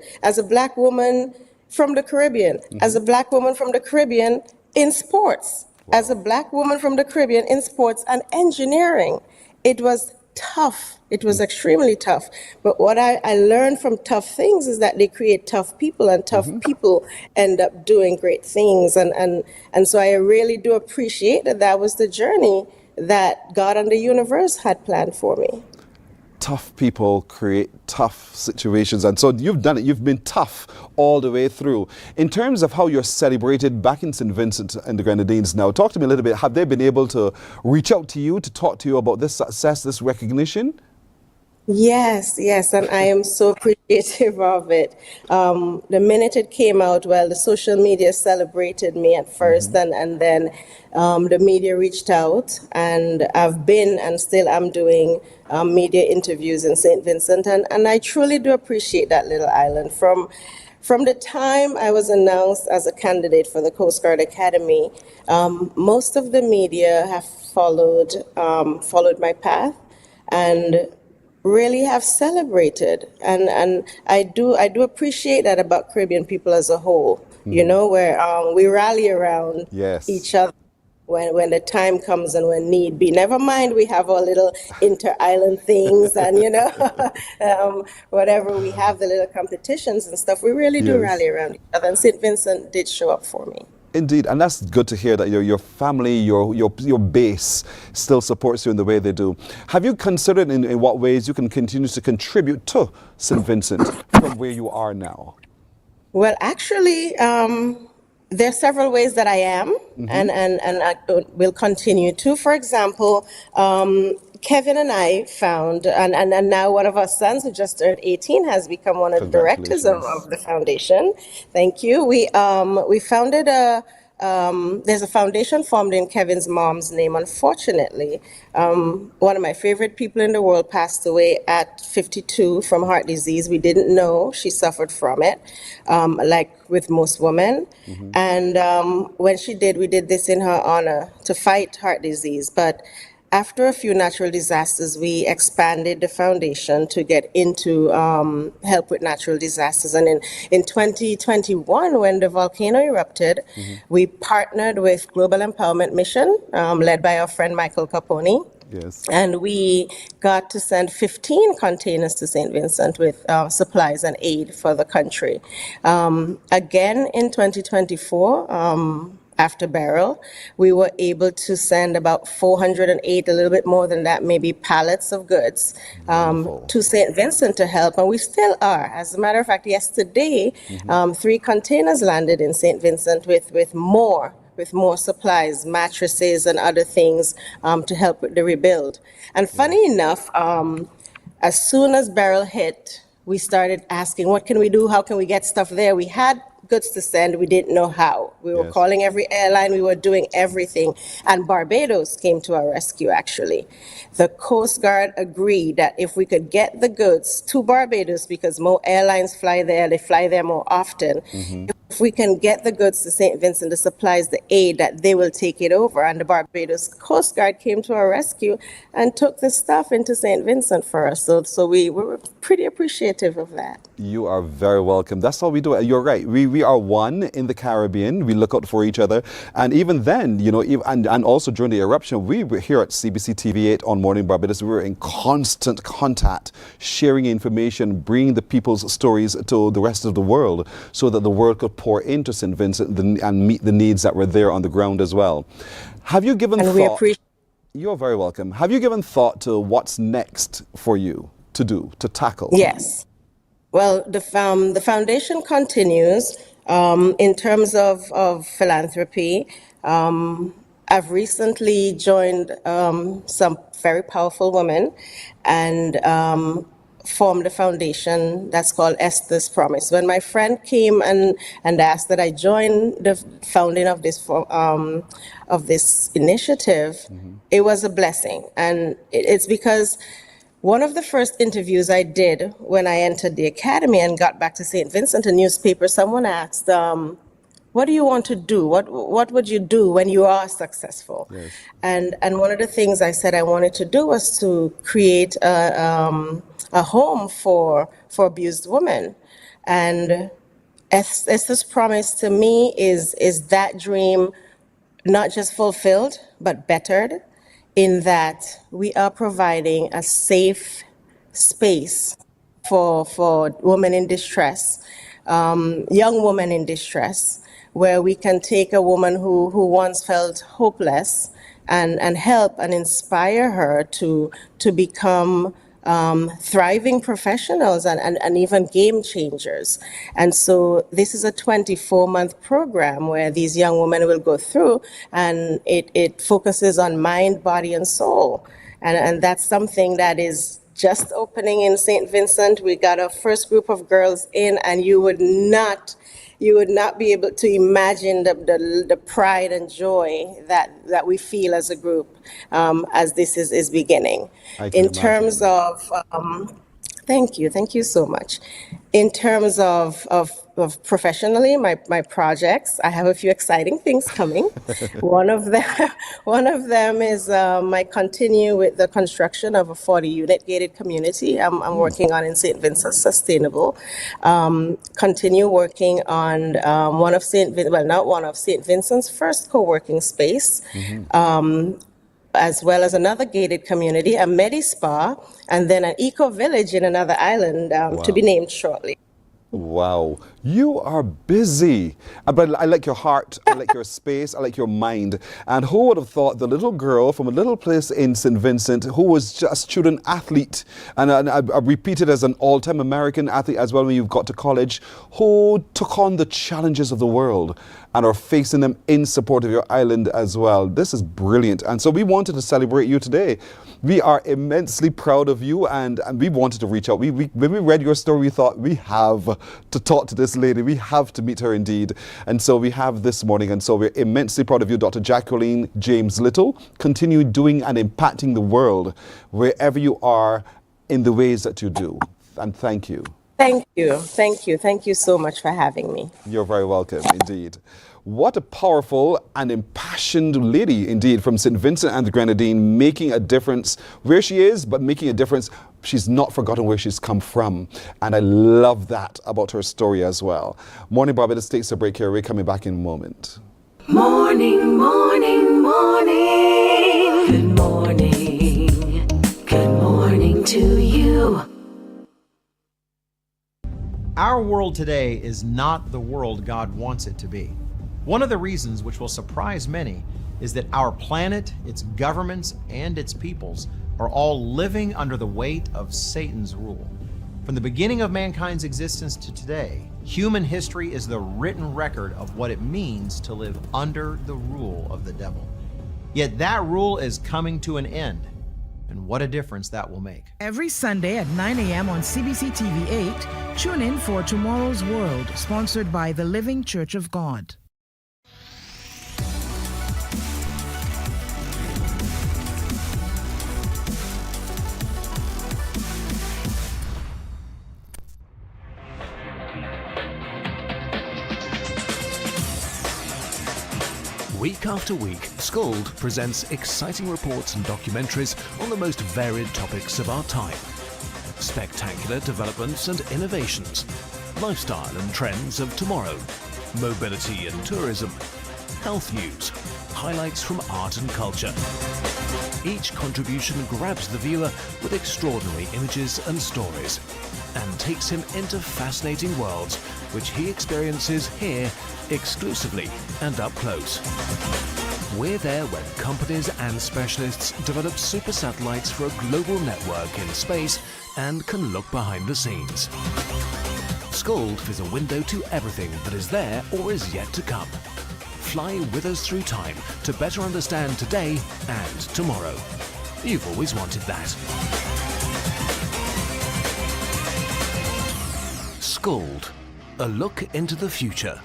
from the Caribbean, as a Black woman from the Caribbean in sports, as a Black woman from the Caribbean in sports and engineering. It was tough. It was extremely tough. But what I learned from tough things is that they create tough people, and tough people end up doing great things. And so I really do appreciate that was the journey that God and the universe had planned for me. Tough people create tough situations, and so you've done it. You've been tough all the way through. In terms of how you're celebrated back in St. Vincent and the Grenadines now, talk to me a little bit. Have they been able to reach out to you to talk to you about this success, this recognition? Yes, and I am so appreciative of it. The minute it came out, well, the social media celebrated me at first, and then the media reached out, and I've been and still am doing media interviews in St. Vincent, and I truly do appreciate that little island. From the time I was announced as a candidate for the Coast Guard Academy, most of the media have followed my path and really have celebrated, and I do appreciate that about Caribbean people as a whole. You know, where we rally around each other when the time comes and when need be. Never mind, we have our little inter-island things and whatever we have, the little competitions and stuff. We really do rally around each other, and St. Vincent did show up for me. Indeed, and that's good to hear that your family, your base still supports you in the way they do. Have you considered in what ways you can continue to contribute to St. Vincent from where you are now? Well, actually, there are several ways that I am, and I will continue to. For example, Kevin and I found, and now one of our sons who just turned 18 has become one of the directors of the foundation. Thank you. We founded there's a foundation formed in Kevin's mom's name. Unfortunately, one of my favorite people in the world passed away at 52 from heart disease. We didn't know she suffered from it, like with most women. And when she did, we did this in her honor to fight heart disease. But after a few natural disasters, we expanded the foundation to get into help with natural disasters. And in 2021, when the volcano erupted, we partnered with Global Empowerment Mission, led by our friend Michael Capone. Yes. And we got to send 15 containers to St. Vincent with supplies and aid for the country. Again, in 2024, after Beryl, we were able to send about 408, a little bit more than that, maybe pallets of goods to St. Vincent to help, and we still are. As a matter of fact, yesterday, 3 containers landed in St. Vincent with more supplies, mattresses and other things to help with the rebuild. And funny enough, as soon as Beryl hit, we started asking, what can we do? How can we get stuff there? We had goods to send, we didn't know how. We were calling every airline, we were doing everything. And Barbados came to our rescue, actually. The Coast Guard agreed that if we could get the goods to Barbados, because more airlines fly there, they fly there more often. If if we can get the goods to St. Vincent, the supplies, the aid, that they will take it over. And the Barbados Coast Guard came to our rescue and took the stuff into St. Vincent for us. So we were pretty appreciative of that. You are very welcome. That's how we do it. You're right. We are one in the Caribbean. We look out for each other. And even then, you know, and also during the eruption, we were here at CBC TV8 on Mornin Barbados. We were in constant contact, sharing information, bringing the people's stories to the rest of the world so that the world could pour into St. Vincent and meet the needs that were there on the ground as well. Have you given thought? You're very welcome. Have you given thought to what's next for you to do, to tackle? Yes. Well, the foundation continues in terms of philanthropy. I've recently joined some very powerful women and formed a foundation that's called Esther's Promise. When my friend came and asked that I join the founding of this initiative, it was a blessing. And it's because one of the first interviews I did when I entered the academy and got back to St. Vincent, a newspaper, someone asked, what do you want to do? What would you do when you are successful? Yes. And one of the things I said I wanted to do was to create a home for abused women. And Esther's Promise to me is that dream not just fulfilled, but bettered, in that we are providing a safe space for women in distress, young women in distress, where we can take a woman who once felt hopeless and help and inspire her to become thriving professionals and even game changers. And so this is a 24-month program where these young women will go through, and it focuses on mind, body, and soul. And that's something that is just opening in St. Vincent. We got our first group of girls in, and you would not be able to imagine the pride and joy that we feel as a group as this is beginning. In terms of, thank you so much. In terms of professionally, my projects, I have a few exciting things coming. One of them is I continue with the construction of a 40-unit gated community I'm working on in St. Vincent Sustainable. Continue working on St. Vincent's first co-working space. As well as another gated community, a Medi-Spa, and then an eco-village in another island to be named shortly. Wow, you are busy. But I like your heart, I like your space, I like your mind. And who would have thought the little girl from a little place in St. Vincent who was just a student athlete, and I repeated as an all-time American athlete as well when you got to college, who took on the challenges of the world and are facing them in support of your island as well. This is brilliant. And so we wanted to celebrate you today. We are immensely proud of you, and we wanted to reach out. When we read your story, we thought we have to talk to this lady. We have to meet her indeed. And so we have this morning. And so we're immensely proud of you, Dr. Jacqueline James Little. Continue doing and impacting the world wherever you are in the ways that you do. And thank you. Thank you so much for having me. You're very welcome indeed. What a powerful and impassioned lady indeed from St. Vincent and the Grenadine, making a difference where she is, but making a difference. She's not forgotten where she's come from. And I love that about her story as well. Mornin Barbados takes a break here. We're coming back in a moment. Morning, morning, morning. Good morning. Good morning to you. Our world today is not the world God wants it to be. One of the reasons which will surprise many is that our planet, its governments, and its peoples are all living under the weight of Satan's rule. From the beginning of mankind's existence to today, human history is the written record of what it means to live under the rule of the devil. Yet that rule is coming to an end. And what a difference that will make. Every Sunday at 9 a.m. on CBC TV8, tune in for Tomorrow's World, sponsored by the Living Church of God. Week after week, Scald presents exciting reports and documentaries on the most varied topics of our time. Spectacular developments and innovations, lifestyle and trends of tomorrow, mobility and tourism, health news, highlights from art and culture. Each contribution grabs the viewer with extraordinary images and stories and takes him into fascinating worlds which he experiences here exclusively and up close. We're there when companies and specialists develop super satellites for a global network in space and can look behind the scenes. Scald is a window to everything that is there or is yet to come. Fly with us through time to better understand today and tomorrow. You've always wanted that. Scald, a look into the future.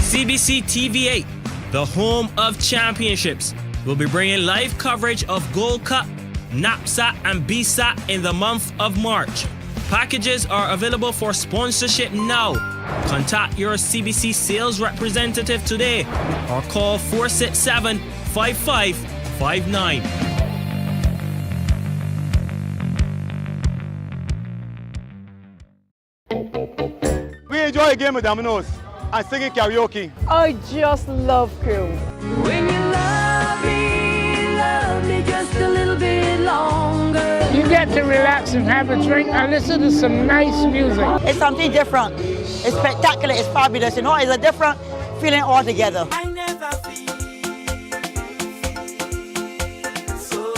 CBC TV8, the home of championships, will be bringing live coverage of Gold Cup, NAPSAT and BSAT in the month of March. Packages are available for sponsorship now. Contact your CBC sales representative today or call 467-5559. We enjoy a game of dominoes and singing karaoke. I just love crew. When you love me just a little bit longer. You get to relax and have a drink and listen to some nice music. It's something different. It's spectacular. It's fabulous. You know, it's a different feeling altogether. I never feel so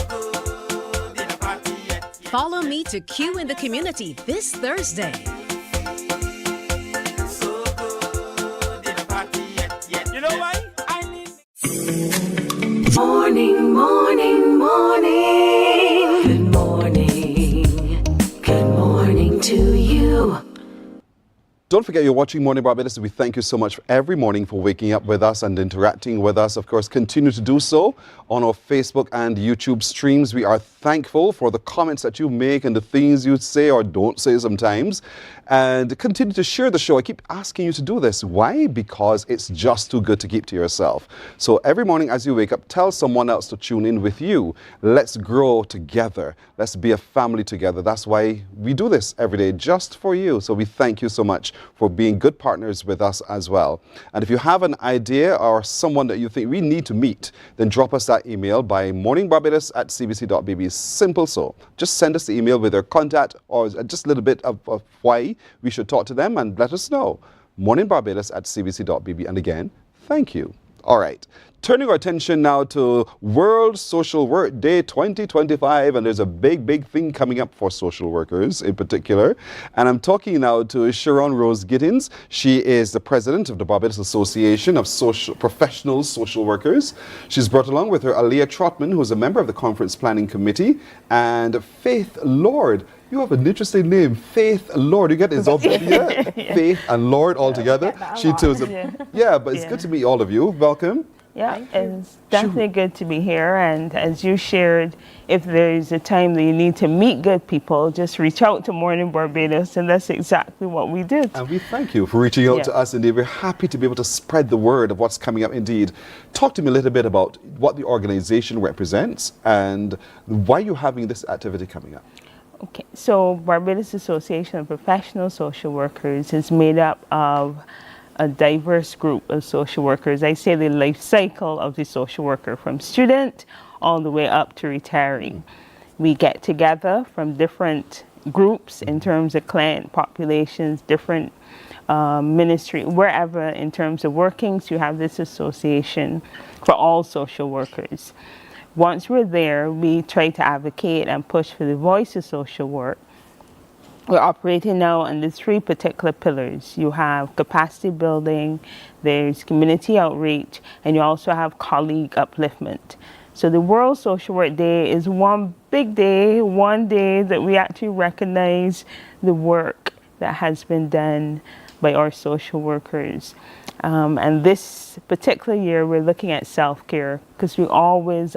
good in a party yet. Follow me to Q in the Community this Thursday. You know why? Morning, morning, morning. Good morning. Good morning to you. Don't forget you're watching Morning Barbados. We thank you so much every morning for waking up with us and interacting with us. Of course, continue to do so on our Facebook and YouTube streams. We are thankful for the comments that you make and the things you say or don't say sometimes. And continue to share the show. I keep asking you to do this. Why? Because it's just too good to keep to yourself. So every morning as you wake up, tell someone else to tune in with you. Let's grow together. Let's be a family together. That's why we do this every day, just for you. So we thank you so much for being good partners with us as well. And if you have an idea or someone that you think we need to meet, then drop us that email by morninbarbados@cbc.bb. Simple so. Just send us the email with their contact or just a little bit of why we should talk to them and let us know. morninbarbados@cbc.bb. And again, thank you. All right. Turning our attention now to World Social Work Day 2025, and there's a big thing coming up for social workers in particular. And I'm talking now to Sharon Rose Gittins. She is the president of the Barbados Association of Professional Social Workers. She's brought along with her Aliyah Trotman, who's a member of the Conference Planning Committee, and Faith Lord. You have an interesting name, Faith Lord. You get this all together? Yeah. Faith and Lord all together. She too is but it's good to meet all of you. Welcome. Yeah, it's definitely good to be here. And as you shared, if there's a time that you need to meet good people, just reach out to Mornin Barbados, and that's exactly what we did. And we thank you for reaching out to us. Indeed, we're happy to be able to spread the word of what's coming up. Indeed, talk to me a little bit about what the organization represents and why you're having this activity coming up. Okay, so Barbados Association of Professional Social Workers is made up of a diverse group of social workers. I say the life cycle of the social worker, from student all the way up to retiree. We get together from different groups in terms of client populations, different ministry, wherever in terms of workings, you have this association for all social workers. Once we're there, we try to advocate and push for the voice of social work. We're operating now under three particular pillars. You have capacity building, there's community outreach, and you also have colleague upliftment. So the World Social Work Day is one big day, one day that we actually recognize the work that has been done by our social workers. And this particular year, we're looking at self-care because we always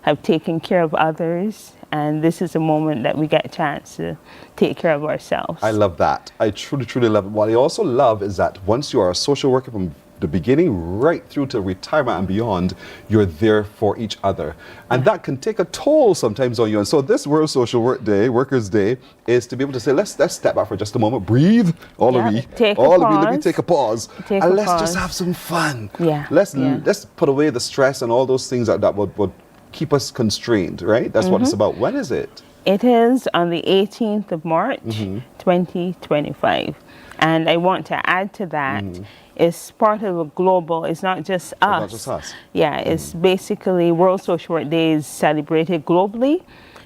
have taken care of others and this is a moment that we get a chance to take care of ourselves. I love that. I truly, truly love it. What I also love is that once you are a social worker from the beginning right through to retirement and beyond, you're there for each other. And that can take a toll sometimes on you. And so this World Social Work Day, Workers' Day, is to be able to say, let's step back for just a moment, breathe, all of you, let me take a pause, and let's just have some fun. Let's put away the stress and all those things that would keep us constrained, right? That's what it's about. When is it? It is on the 18th of March, 2025. And I want to add to that, it's part of a global, it's not just us. Not just us. Yeah, it's basically World Social Work Day is celebrated globally.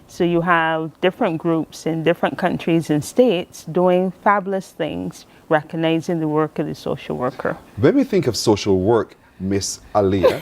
So you have different groups in different countries and states doing fabulous things, recognizing the work of the social worker. When we think of social work, Miss Aliyah,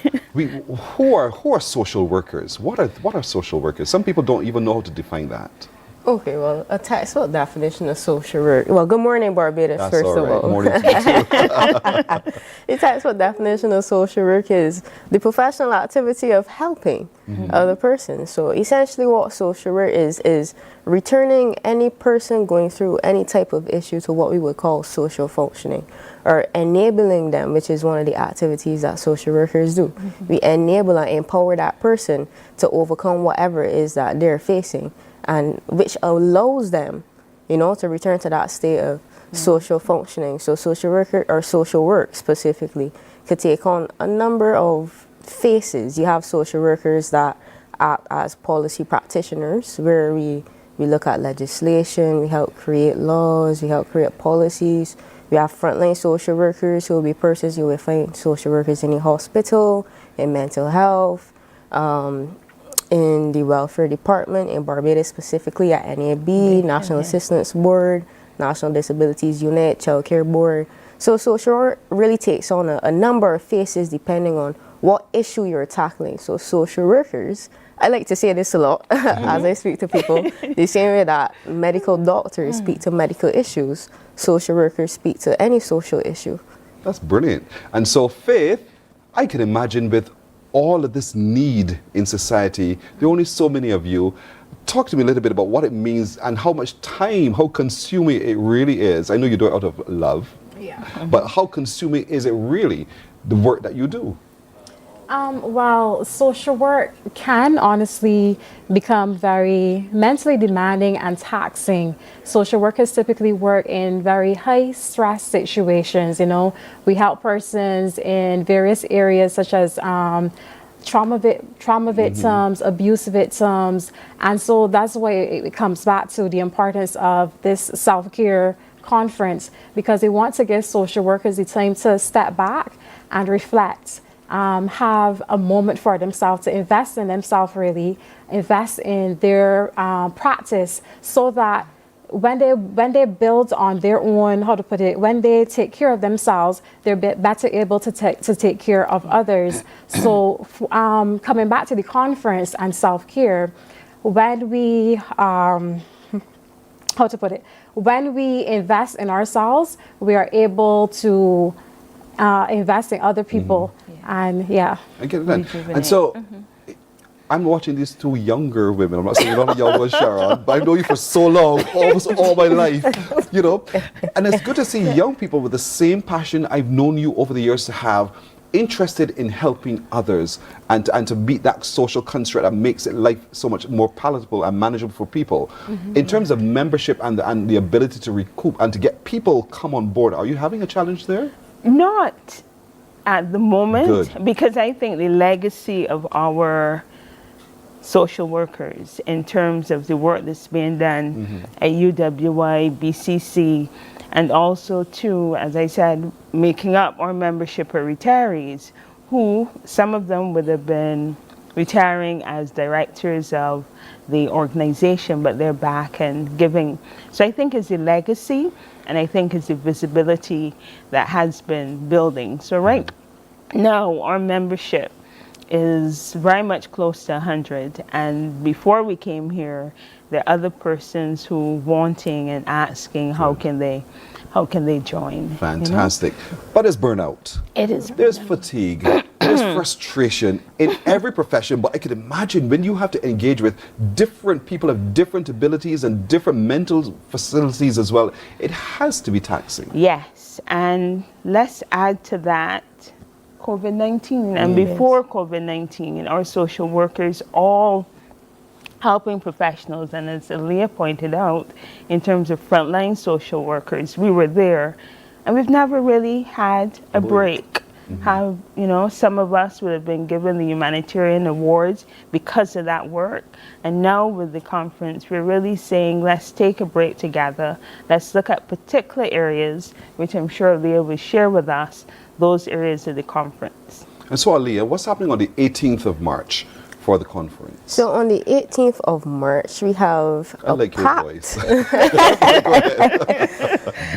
who are social workers? What are social workers? Some people don't even know how to define that. Okay, well, a textbook definition of social work. Well, good morning, Barbados, first of all. Morning to you too. The textbook definition of social work is the professional activity of helping other persons. So essentially what social work is returning any person going through any type of issue to what we would call social functioning, or enabling them, which is one of the activities that social workers do. We enable and empower that person to overcome whatever it is that they're facing, and which allows them, to return to that state of social functioning. So social worker, or social work specifically, could take on a number of faces. You have social workers that act as policy practitioners, where we look at legislation, we help create laws, we help create policies. We have frontline social workers, who will be persons you will find social workers in the hospital, in mental health, in the welfare department, in Barbados specifically at NAB, National Assistance Board, National Disabilities Unit, Child Care Board. So social work really takes on a number of faces depending on what issue you're tackling. So social workers, I like to say this a lot as I speak to people, the same way that medical doctors speak to medical issues, social workers speak to any social issue. That's brilliant. And so Faith, I can imagine with all of this need in society, there are only so many of you. Talk to me a little bit about what it means and how much time, how consuming it really is. I know you do it out of love, but how consuming is it really, the work that you do? Well, social work can honestly become very mentally demanding and taxing. Social workers typically work in very high stress situations. We help persons in various areas such as trauma victims, abuse victims, and so that's why it comes back to the importance of this self-care conference, because they want to give social workers the time to step back and reflect. Have a moment for themselves to invest in themselves, really invest in their practice, so that when they build on their own, when they take care of themselves, they're better able to take care of others. So coming back to the conference and self-care, when we when we invest in ourselves, we are able to invest in other people. And I get it done. And so I'm watching these two younger women. I'm not saying you're not a young one, Sharon, but I've known you for so long, almost all my life, And it's good to see young people with the same passion I've known you over the years to have, interested in helping others and to meet that social construct that makes life so much more palatable and manageable for people. In terms of membership and the ability to recoup and to get people come on board, are you having a challenge there? Not at the moment. Good. Because I think the legacy of our social workers in terms of the work that's being done at UWI, BCC, and also too, as I said, making up our membership of retirees, who some of them would have been retiring as directors of the organization, but they're back and giving. So I think it's the legacy, and I think it's the visibility that has been building. So right now our membership is very much close to 100, and before we came here, there are other persons who wanting and asking how can they join. Fantastic. But there's burnout. It is. There's fatigue. There's frustration in every profession, but I could imagine when you have to engage with different people of different abilities and different mental facilities as well, it has to be taxing. Yes, and let's add to that COVID-19. And before COVID-19, our social workers all helping professionals, and as Leah pointed out, in terms of frontline social workers, we were there, and we've never really had a break. Have, you know, some of us would have been given the humanitarian awards because of that work, and now with the conference, we're really saying, let's take a break together. Let's look at particular areas, which I'm sure Leah will share with us, those areas of the conference. And so, Leah, what's happening on the 18th of March? For the conference. So on the 18th of March, we have I like your voice.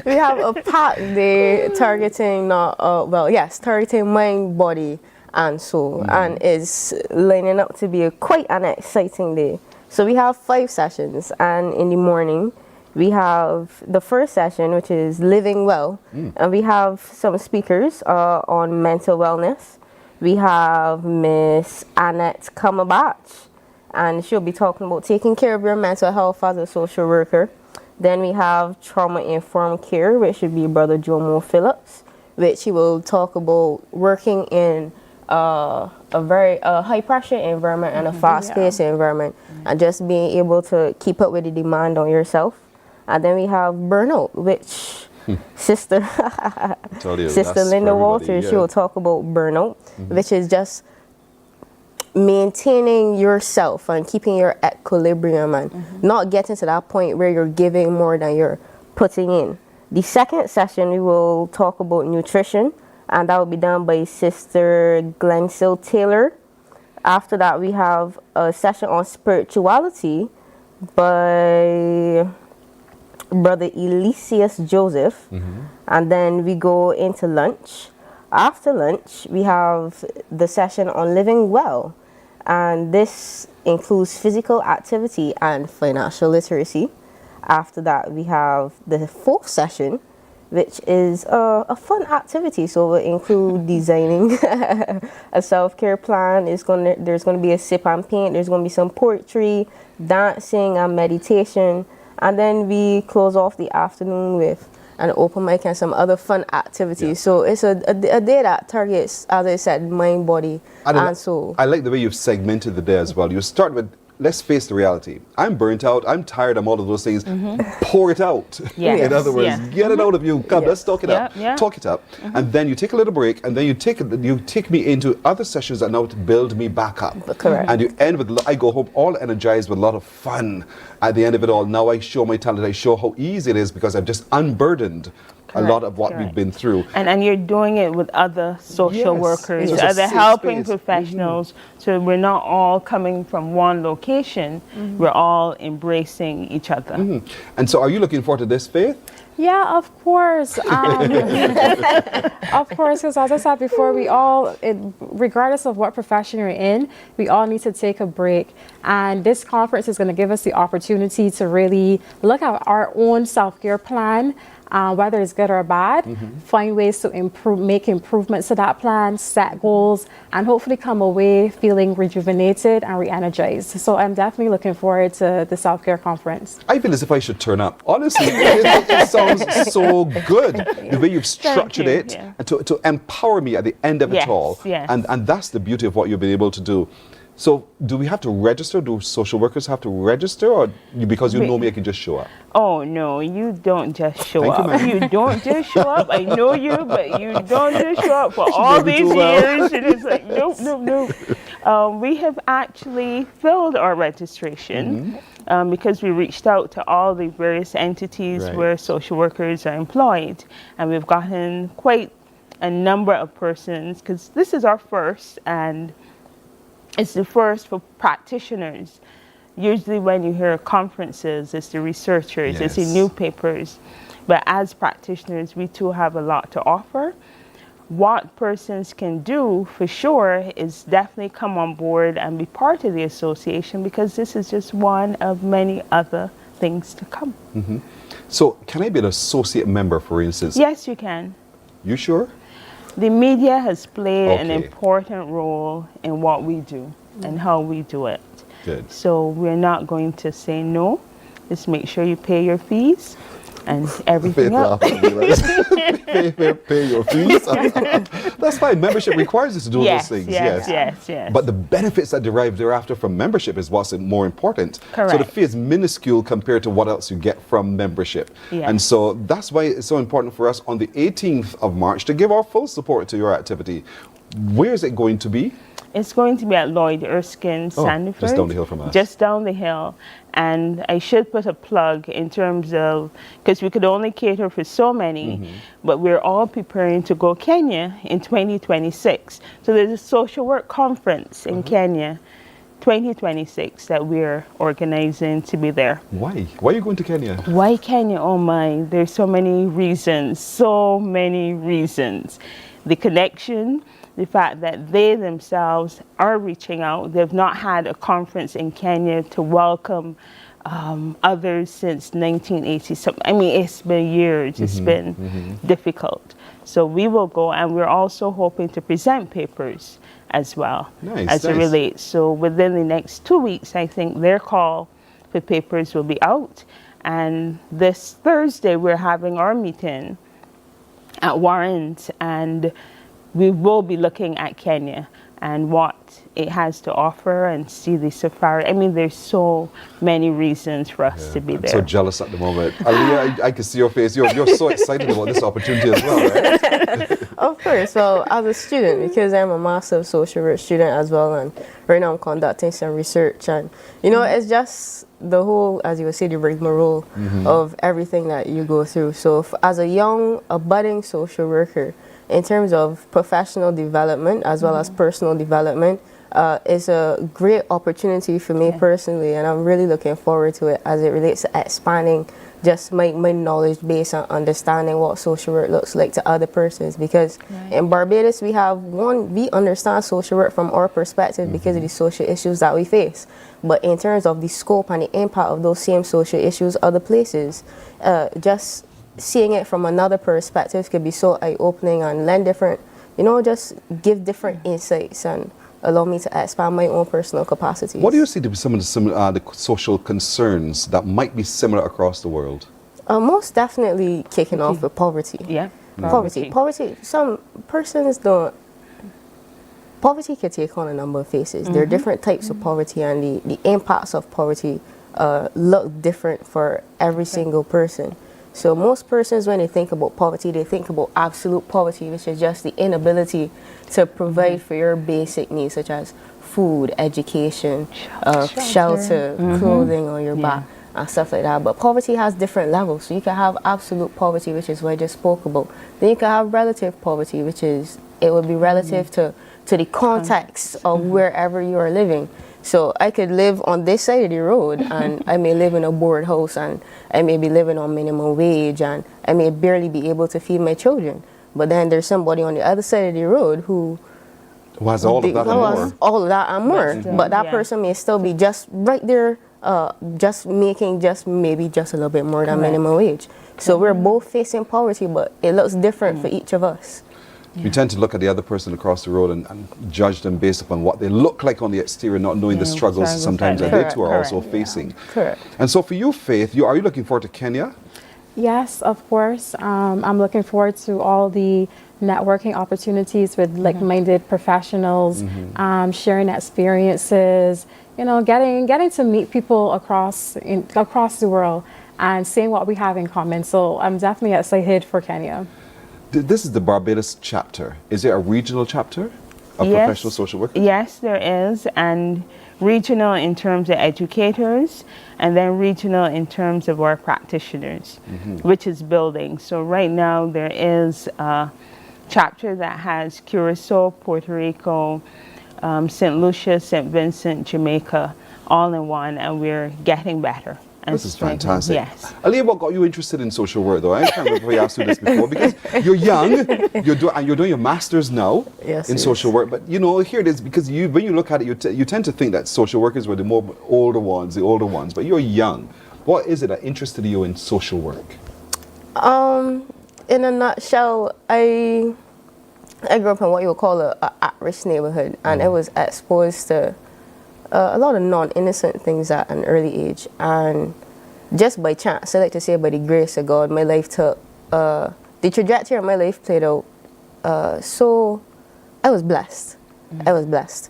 We have a packed day targeting targeting mind, body, and soul, and it's lining up to be quite an exciting day. So we have 5 sessions, and in the morning we have the first session, which is living well, and we have some speakers on mental wellness. We have Miss Annette Kamabach, and she'll be talking about taking care of your mental health as a social worker. Then we have trauma-informed care, which should be Brother Jomo Phillips, which he will talk about working in a very high-pressure environment and a fast-paced environment, and just being able to keep up with the demand on yourself. And then we have burnout, which Sister Linda Walters, she will talk about burnout, which is just maintaining yourself and keeping your equilibrium and not getting to that point where you're giving more than you're putting in. The second session, we will talk about nutrition, and that will be done by Sister Glensil Taylor. After that, we have a session on spirituality by Brother Elysius Joseph, and then we go into lunch. After lunch, we have the session on living well, and this includes physical activity and financial literacy. After that, we have the 4th session, which is a fun activity. So it will include designing a self-care plan. There's going to be a sip and paint. There's going to be some poetry, dancing, and meditation. And then we close off the afternoon with an open mic and some other fun activities. So it's a day that targets, as I said, mind, body, and soul. I like the way you've segmented the day as well. You start with, let's face the reality. I'm burnt out. I'm tired. I'm all of those things. Pour it out. In other words, get it out of you. Come, let's talk it up. Talk it up. And then you take a little break, and then you take me into other sessions that now to build me back up. Correct. And you end with, I go home all energized with a lot of fun. At the end of it all, now I show my talent. I show how easy it is because I've just unburdened a lot of what we've been through. And you're doing it with other social workers, other helping professionals. So we're not all coming from one location. We're all embracing each other. And so are you looking forward to this, Faith? Yeah, of course. Of course, because as I said before, we all, regardless of what profession you're in, we all need to take a break. And this conference is going to give us the opportunity to really look at our own self-care plan, whether it's good or bad, find ways to make improvements to that plan, set goals, and hopefully come away feeling rejuvenated and re-energized. So I'm definitely looking forward to the self-care conference. I feel as if I should turn up. Honestly, it sounds so good. The way you've structured it and to empower me at the end of it all. And that's the beauty of what you've been able to do. So do we have to register? Do social workers have to register, or because you know me, I can just show up? Oh, no, you don't just show up. You don't just show up. I know you, but you don't just show up for all these years. It is like, nope. We have actually filled our registration because we reached out to all the various entities where social workers are employed. And we've gotten quite a number of persons, because this is our first, and it's the first for practitioners. Usually when you hear conferences, it's the researchers, it's the newspapers. But as practitioners, we too have a lot to offer. What persons can do for sure is definitely come on board and be part of the association, because this is just one of many other things to come. So can I be an associate member, for instance? Yes, you can. You sure? The media has played an Okay. important role in what we do and how we do it. Good. So we're not going to say no. Just make sure you pay your fees and everything else. Pay your fees. That's fine. Membership requires us to do Yes, those things. yes. But the benefits that derive thereafter from membership is what's more important. Correct. So the fee is minuscule compared to what else you get from membership. Yeah. And so that's why it's so important for us on the 18th of March to give our full support to your activity. Where is it going to be? It's going to be at Lloyd Erskine Sandiford. Just down the hill from us. Just down the hill. And I should put a plug in terms of, because we could only cater for so many, but we're all preparing to go Kenya in 2026. So there's a social work conference in Kenya, 2026, that we're organizing to be there. Why? Why are you going to Kenya? Why Kenya? Oh my, there's so many reasons, so many reasons. The connection, the fact that they themselves are reaching out. They've not had a conference in Kenya to welcome others since 1980. So, I mean, it's been years. It's been difficult. So we will go, and we're also hoping to present papers as well as it relates. So within the next 2 weeks, I think their call for papers will be out. And this Thursday, we're having our meeting at Warren's, and we will be looking at Kenya and what it has to offer and see the safari. I mean, there's so many reasons for us to be there. I'm so jealous at the moment. Aliyah, I can see your face. You're so excited about this opportunity as well, right? Of course. Well, as a student, because I'm a Master of Social Work student as well, and right now I'm conducting some research, and you know, it's just the whole, as you would say, the rigmarole of everything that you go through. So as a budding social worker, in terms of professional development as well as personal development, it's a great opportunity for me personally, and I'm really looking forward to it as it relates to expanding just my knowledge base and understanding what social work looks like to other persons. Because in Barbados, we understand social work from our perspective because of the social issues that we face. But in terms of the scope and the impact of those same social issues other places, just seeing it from another perspective could be so eye-opening and lend different, just give different insights and allow me to expand my own personal capacities. What do you see to be some of the social concerns that might be similar across the world? Most definitely kicking off with poverty. Yeah. Poverty. Some persons don't. Poverty can take on a number of faces. There are different types of poverty, and the impacts of poverty look different for every single person. So most persons, when they think about poverty, they think about absolute poverty, which is just the inability to provide for your basic needs, such as food, education, shelter, clothing on your back, and stuff like that. But poverty has different levels. So you can have absolute poverty, which is what I just spoke about. Then you can have relative poverty, which is, it would be relative to the context of wherever you are living. So I could live on this side of the road, and I may live in a board house, and I may be living on minimum wage, and I may barely be able to feed my children. But then there's somebody on the other side of the road who has all of that and more. All of that and more. But that person may still be just right there, just making maybe just a little bit more than minimum wage. So we're both facing poverty, but it looks different for each of us. We tend to look at the other person across the road and judge them based upon what they look like on the exterior, not knowing the struggles sometimes that they too are also facing. Correct. And so for you, Faith, are you looking forward to Kenya? Yes, of course. I'm looking forward to all the networking opportunities with like-minded professionals, sharing experiences, getting to meet people across the world and seeing what we have in common. So I'm definitely excited for Kenya. This is the Barbados chapter. Is there a regional chapter of professional social workers? Yes, there is, and regional in terms of educators, and then regional in terms of our practitioners, which is building. So right now there is a chapter that has Curacao, Puerto Rico, St. Lucia, St. Vincent, Jamaica, all in one, and we're getting better. This is fantastic. Yes. Aliyah, what got you interested in social work, though? I can't remember if I asked you this before, because you're young, you're doing your master's now in social work. But here it is, because when you look at it, you tend to think that social workers were the older ones. But you're young. What is it that interested you in social work? In a nutshell, I I grew up in what you would call a at-risk neighborhood, and I was exposed to a lot of non-innocent things at an early age. And just by chance, I like to say by the grace of God, my life took, the trajectory of my life played out. So I was blessed. I was blessed.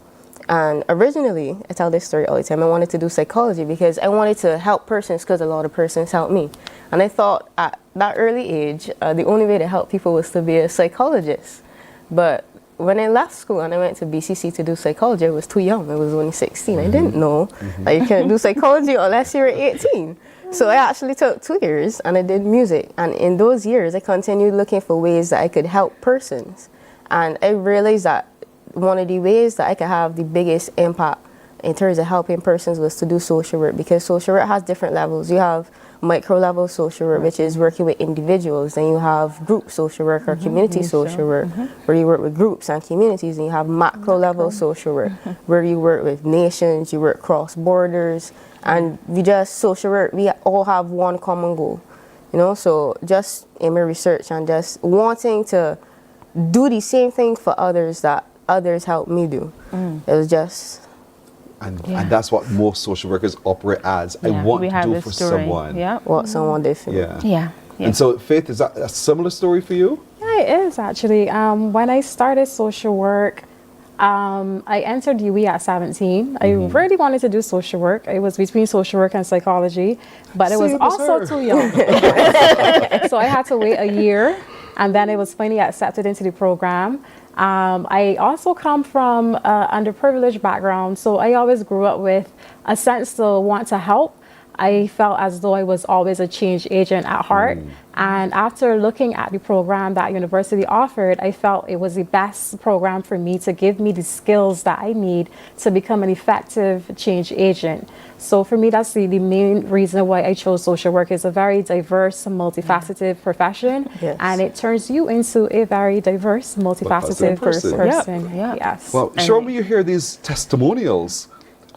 And originally, I tell this story all the time, I wanted to do psychology because I wanted to help persons because a lot of persons helped me. And I thought at that early age, the only way to help people was to be a psychologist. But when I left school and I went to BCC to do psychology, I was too young. I was only 16. I didn't know that you can't do psychology unless you're 18. So I actually took 2 years and I did music. And in those years, I continued looking for ways that I could help persons. And I realized that one of the ways that I could have the biggest impact in terms of helping persons was to do social work, because social work has different levels. You have micro level social work, which is working with individuals. Then you have group social work or community social work, where you work with groups and communities. And you have macro level social work, where you work with nations, you work cross borders. And we just, social work, we all have one common goal. You know, so just in my research and just wanting to do the same thing for others that others helped me do. It was just... And that's what most social workers operate as. I want to do for someone. What someone did for me. Yeah. And so, Faith, is that a similar story for you? Yeah, it is actually. When I started social work, I entered UE at 17. I really wanted to do social work. It was between social work and psychology, but it was also too young. So I had to wait a year, and then it was finally accepted into the program. I also come from an underprivileged background, so I always grew up with a sense to want to help. I felt as though I was always a change agent at heart. And after looking at the program that university offered, I felt it was the best program for me to give me the skills that I need to become an effective change agent. So for me, that's the main reason why I chose social work. It's a very diverse, multifaceted profession, and it turns you into a very diverse, multifaceted person. Yes. Well, sure, when you hear these testimonials,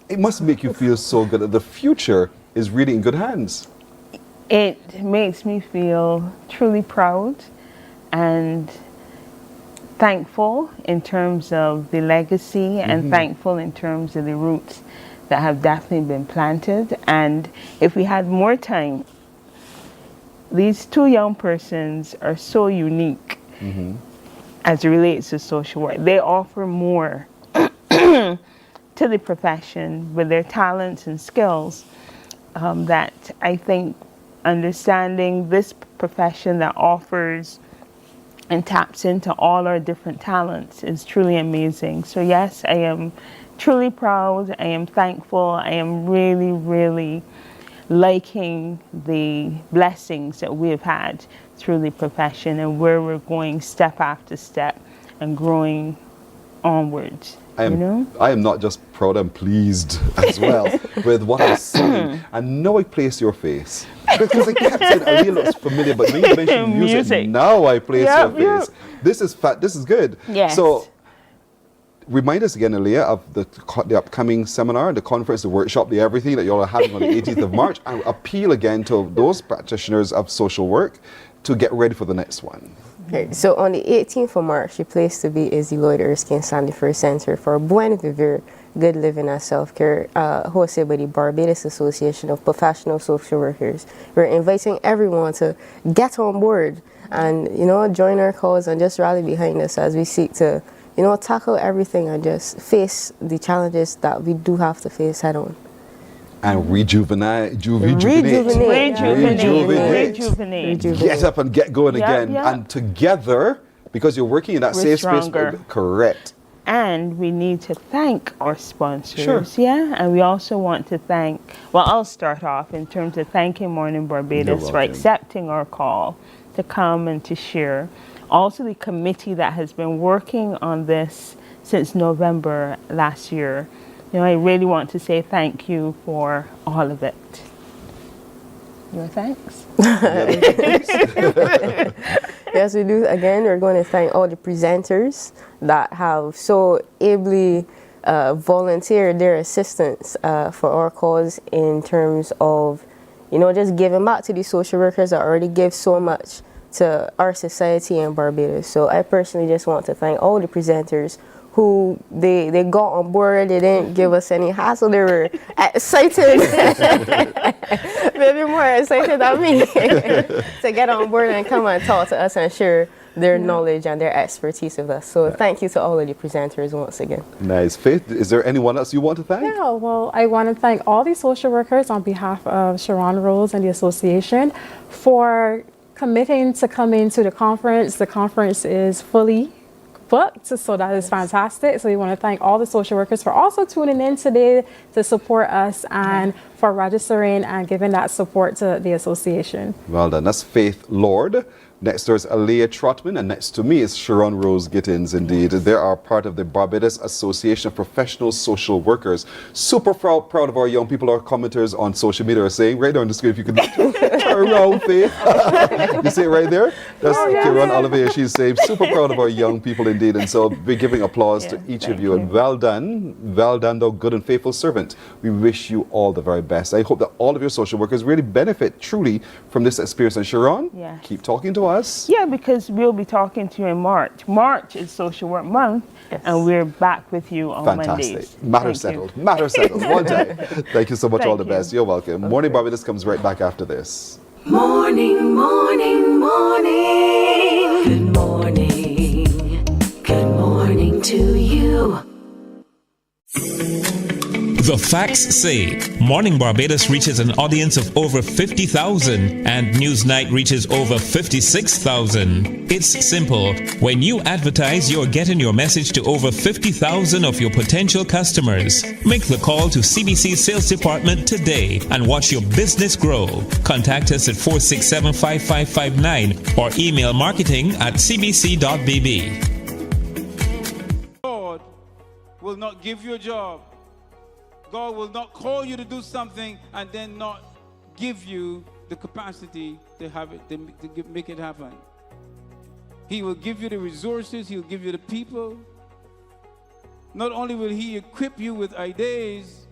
it must make you feel so good that the future is really in good hands. It makes me feel truly proud and thankful in terms of the legacy and thankful in terms of the roots that have definitely been planted. And if we had more time, these two young persons are so unique as it relates to social work. They offer more to the profession with their talents and skills that I think understanding this profession that offers and taps into all our different talents is truly amazing. So yes, I am truly proud. I am thankful. I am really, really liking the blessings that we have had through the profession and where we're going step after step and growing onwards. I am not just proud, I'm pleased as well with what I see. And now I place your face. Because I kept saying, Aliyah looks familiar, but when you mentioned music, now I place your face. This is this is good. Yes. So, remind us again, Aliyah, of the upcoming seminar, the conference, the workshop, the everything that you all are having on the 18th of March, and appeal again to those practitioners of social work to get ready for the next one. Okay, so on the 18th of March, the place to be is the Lloyd Erskine Sandy First Center for Buen Vivir, Good Living and Self-Care, hosted by the Barbados Association of Professional Social Workers. We're inviting everyone to get on board and, join our cause and just rally behind us as we seek to, tackle everything and just face the challenges that we do have to face head on. And rejuvenate. Get up and get going again. And together, because you're working in that safe space. Correct. And we need to thank our sponsors. And we also want to thank, I'll start off in terms of thanking Mornin Barbados for accepting our call to come and to share. Also the committee that has been working on this since November last year. I really want to say thank you for all of it. Your thanks? Yes, we do. Again, we're going to thank all the presenters that have so ably volunteered their assistance for our cause in terms of, just giving back to the social workers that already give so much to our society in Barbados. So I personally just want to thank all the presenters who they got on board. They didn't give us any hassle. They were excited, maybe more excited than me, to get on board and come and talk to us and share their knowledge and their expertise with us. So thank you to all of the presenters once again. Nice. Faith, is there anyone else you want to thank? Yeah, well, I want to thank all the social workers on behalf of Sharon Rose and the association for committing to coming to the conference. The conference is fully booked, so that is fantastic. So we want to thank all the social workers for also tuning in today to support us and for registering and giving that support to the association. Well done. That's Faith Lord. Next door is Aliyah Trotman, and next to me is Sharon Rose Gittins. Indeed, they are part of the Barbados Association of Professional Social Workers. Super proud of our young people. Our commenters on social media are saying, right on the screen, if you could turn around, Faith. You see it right there? That's Kieran Olivier. She's saying, super proud of our young people indeed. And so we're giving applause to each of you. And well done, thou good and faithful servant. We wish you all the very best. I hope that all of your social workers really benefit truly from this experience. And Sharon, keep talking to us. Yeah, because we'll be talking to you in March. March is Social Work Month, and we're back with you on Mondays. Matter settled. Matter settled. One day. Thank you so much. All the best. You're welcome. Morning Barbados comes right back after this. Morning, morning, morning. Good morning. Good morning to you. The facts say Morning Barbados reaches an audience of over 50,000 and Newsnight reaches over 56,000. It's simple. When you advertise, you're getting your message to over 50,000 of your potential customers. Make the call to CBC Sales Department today and watch your business grow. Contact us at 467-5559 or email marketing@cbc.bb. God will not give you a job. God will not call you to do something and then not give you the capacity to have it, to make it happen. He will give you the resources. He'll give you the people. Not only will He equip you with ideas,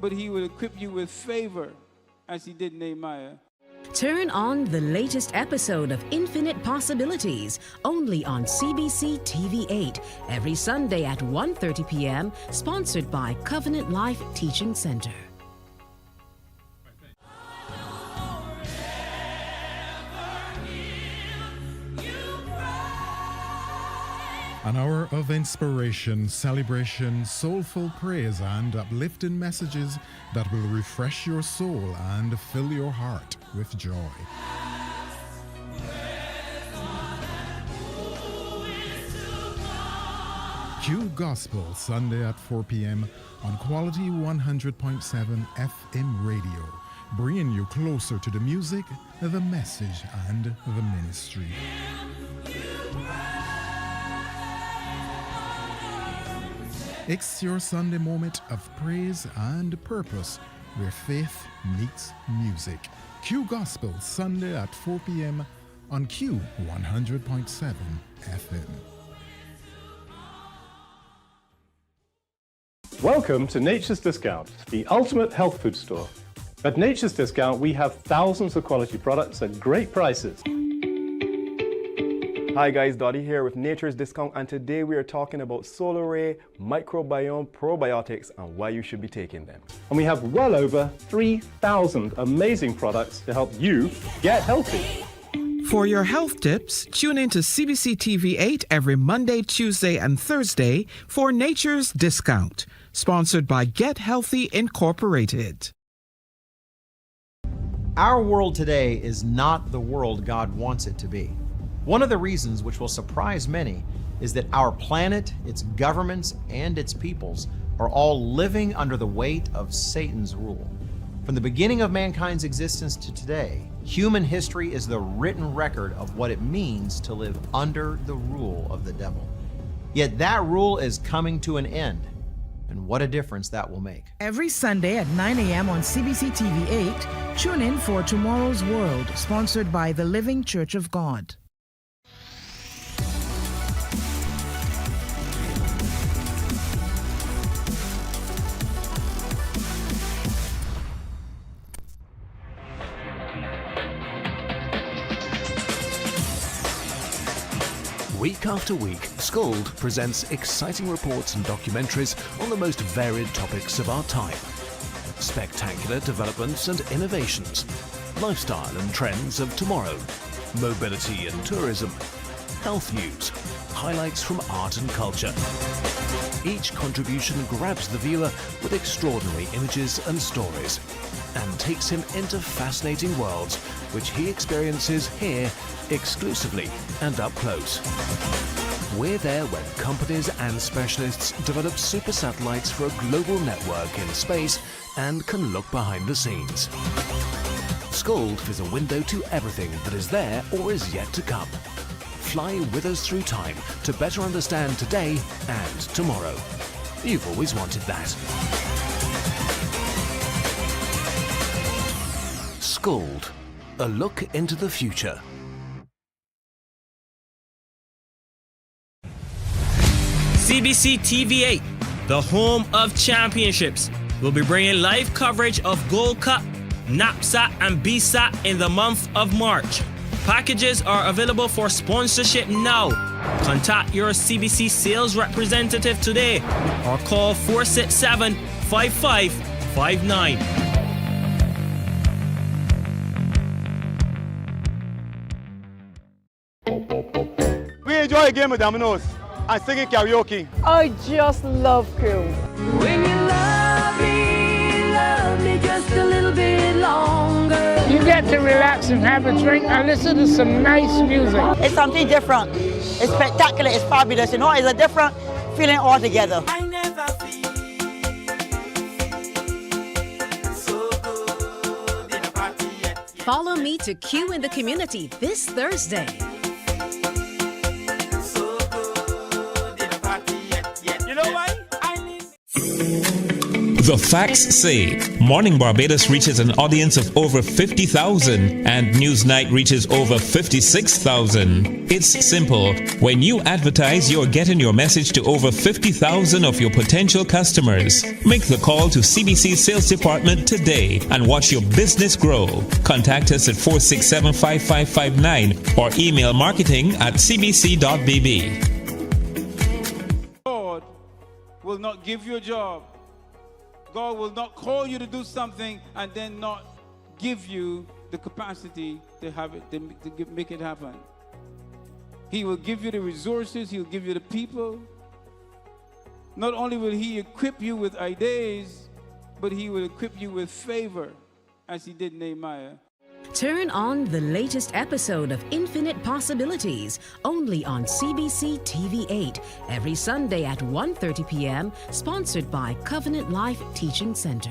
but He will equip you with favor, as He did Nehemiah. Turn on the latest episode of Infinite Possibilities, only on CBC TV8, every Sunday at 1:30 p.m., sponsored by Covenant Life Teaching Center. An hour of inspiration, celebration, soulful praise, and uplifting messages that will refresh your soul and fill your heart with joy. Q Gospel, Sunday at 4 p.m. on Quality 100.7 FM radio, bringing you closer to the music, the message, and the ministry. It's your Sunday moment of praise and purpose where faith meets music. Q Gospel, Sunday at 4 p.m. on Q 100.7 FM. Welcome to Nature's Discount, the ultimate health food store. At Nature's Discount, we have thousands of quality products at great prices. Hi guys, Dottie here with Nature's Discount, and today we are talking about Solar Ray Microbiome Probiotics and why you should be taking them. And we have well over 3,000 amazing products to help you get healthy. For your health tips, tune in to CBC TV8 every Monday, Tuesday, and Thursday for Nature's Discount, sponsored by Get Healthy Incorporated. Our world today is not the world God wants it to be. One of the reasons which will surprise many is that our planet, its governments, and its peoples are all living under the weight of Satan's rule. From the beginning of mankind's existence to today, human history is the written record of what it means to live under the rule of the devil. Yet that rule is coming to an end, and what a difference that will make. Every Sunday at 9 a.m. on CBC TV8, tune in for Tomorrow's World, sponsored by the Living Church of God. Week after week, Scold presents exciting reports and documentaries on the most varied topics of our time. Spectacular developments and innovations, lifestyle and trends of tomorrow, mobility and tourism, health news, highlights from art and culture. Each contribution grabs the viewer with extraordinary images and stories and takes him into fascinating worlds which he experiences here exclusively and up close. We're there when companies and specialists develop super satellites for a global network in space and can look behind the scenes. Scold is a window to everything that is there or is yet to come. Fly with us through time to better understand today and tomorrow. You've always wanted that. Scold, a look into the future. CBC TV8, the home of championships, will be bringing live coverage of Gold Cup, NAPSAT and BSAT in the month of March. Packages are available for sponsorship now. Contact your CBC sales representative today or call 467-5559. We enjoy a game of dominoes and singing karaoke. I just love crew. When you love me just a little bit longer. You get to relax and have a drink and listen to some nice music. It's something different. It's spectacular. It's fabulous. You know, it's a different feeling altogether. I never feel so good in a party yet. Follow me to Q in the Community this Thursday. You know why? The facts say Morning Barbados reaches an audience of over 50,000 and Newsnight reaches over 56,000. It's simple. When you advertise, you're getting your message to over 50,000 of your potential customers. Make the call to CBC Sales Department today and watch your business grow. Contact us at 467-5559 or email marketing@cbc.bb. God will not give you a job. God will not call you to do something and then not give you the capacity to have it, to make it happen. He will give you the resources. He'll give you the people. Not only will He equip you with ideas, but He will equip you with favor, as He did Nehemiah. Turn on the latest episode of Infinite Possibilities, only on CBC TV8, every Sunday at 1:30 p.m., sponsored by Covenant Life Teaching Center.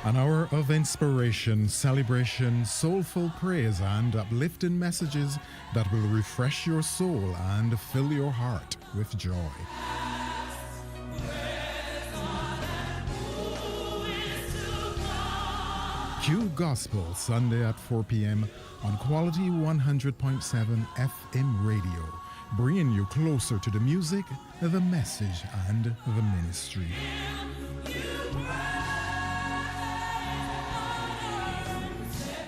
An hour of inspiration, celebration, soulful praise, and uplifting messages that will refresh your soul and fill your heart with joy. Q Gospel, Sunday at 4 p.m. on Quality 100.7 FM radio, bringing you closer to the music, the message, and the ministry.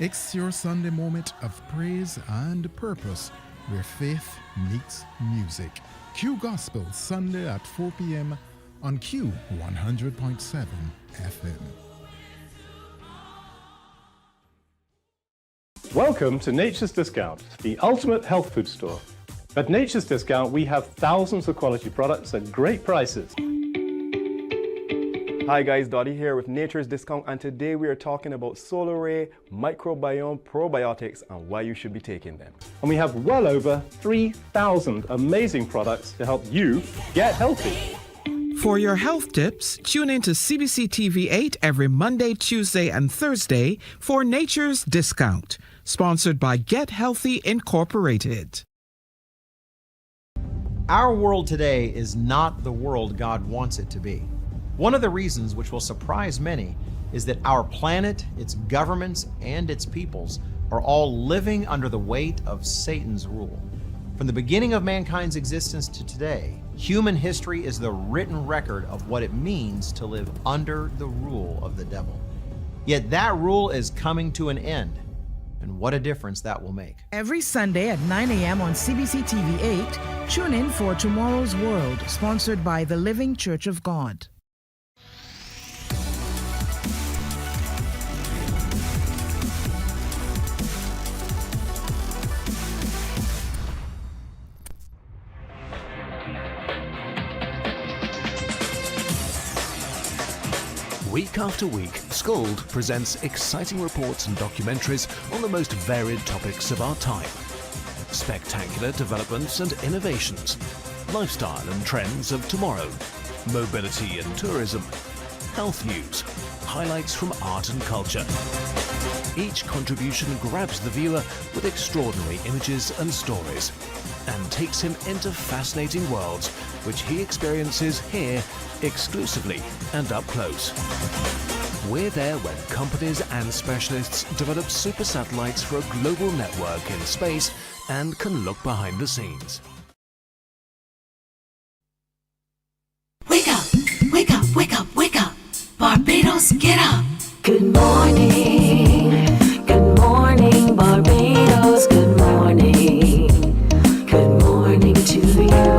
It's your Sunday moment of praise and purpose, where faith meets music. Q Gospel, Sunday at 4 p.m. on Q 100.7 FM. Welcome to Nature's Discount, the ultimate health food store. At Nature's Discount, we have thousands of quality products at great prices. Hi guys, Dottie here with Nature's Discount, and today we are talking about Solar Ray microbiome probiotics and why you should be taking them. And we have well over 3,000 amazing products to help you get healthy. For your health tips, tune in to CBC TV8 every Monday, Tuesday, and Thursday for Nature's Discount, sponsored by Get Healthy Incorporated. Our world today is not the world God wants it to be. One of the reasons which will surprise many is that our planet, its governments, and its peoples are all living under the weight of Satan's rule. From the beginning of mankind's existence to today, human history is the written record of what it means to live under the rule of the devil. Yet that rule is coming to an end, and what a difference that will make. Every Sunday at 9 a.m. on CBC TV 8, tune in for Tomorrow's World, sponsored by the Living Church of God. Week after week, Scold presents exciting reports and documentaries on the most varied topics of our time. Spectacular developments and innovations, lifestyle and trends of tomorrow, mobility and tourism, health news, highlights from art and culture. Each contribution grabs the viewer with extraordinary images and stories and takes him into fascinating worlds which he experiences here exclusively and up close. We're there when companies and specialists develop super satellites for a global network in space and can look behind the scenes. Wake up, wake up, wake up, wake up. Barbados, get up. Good morning. Good morning, Barbados. Good morning. Good morning to you.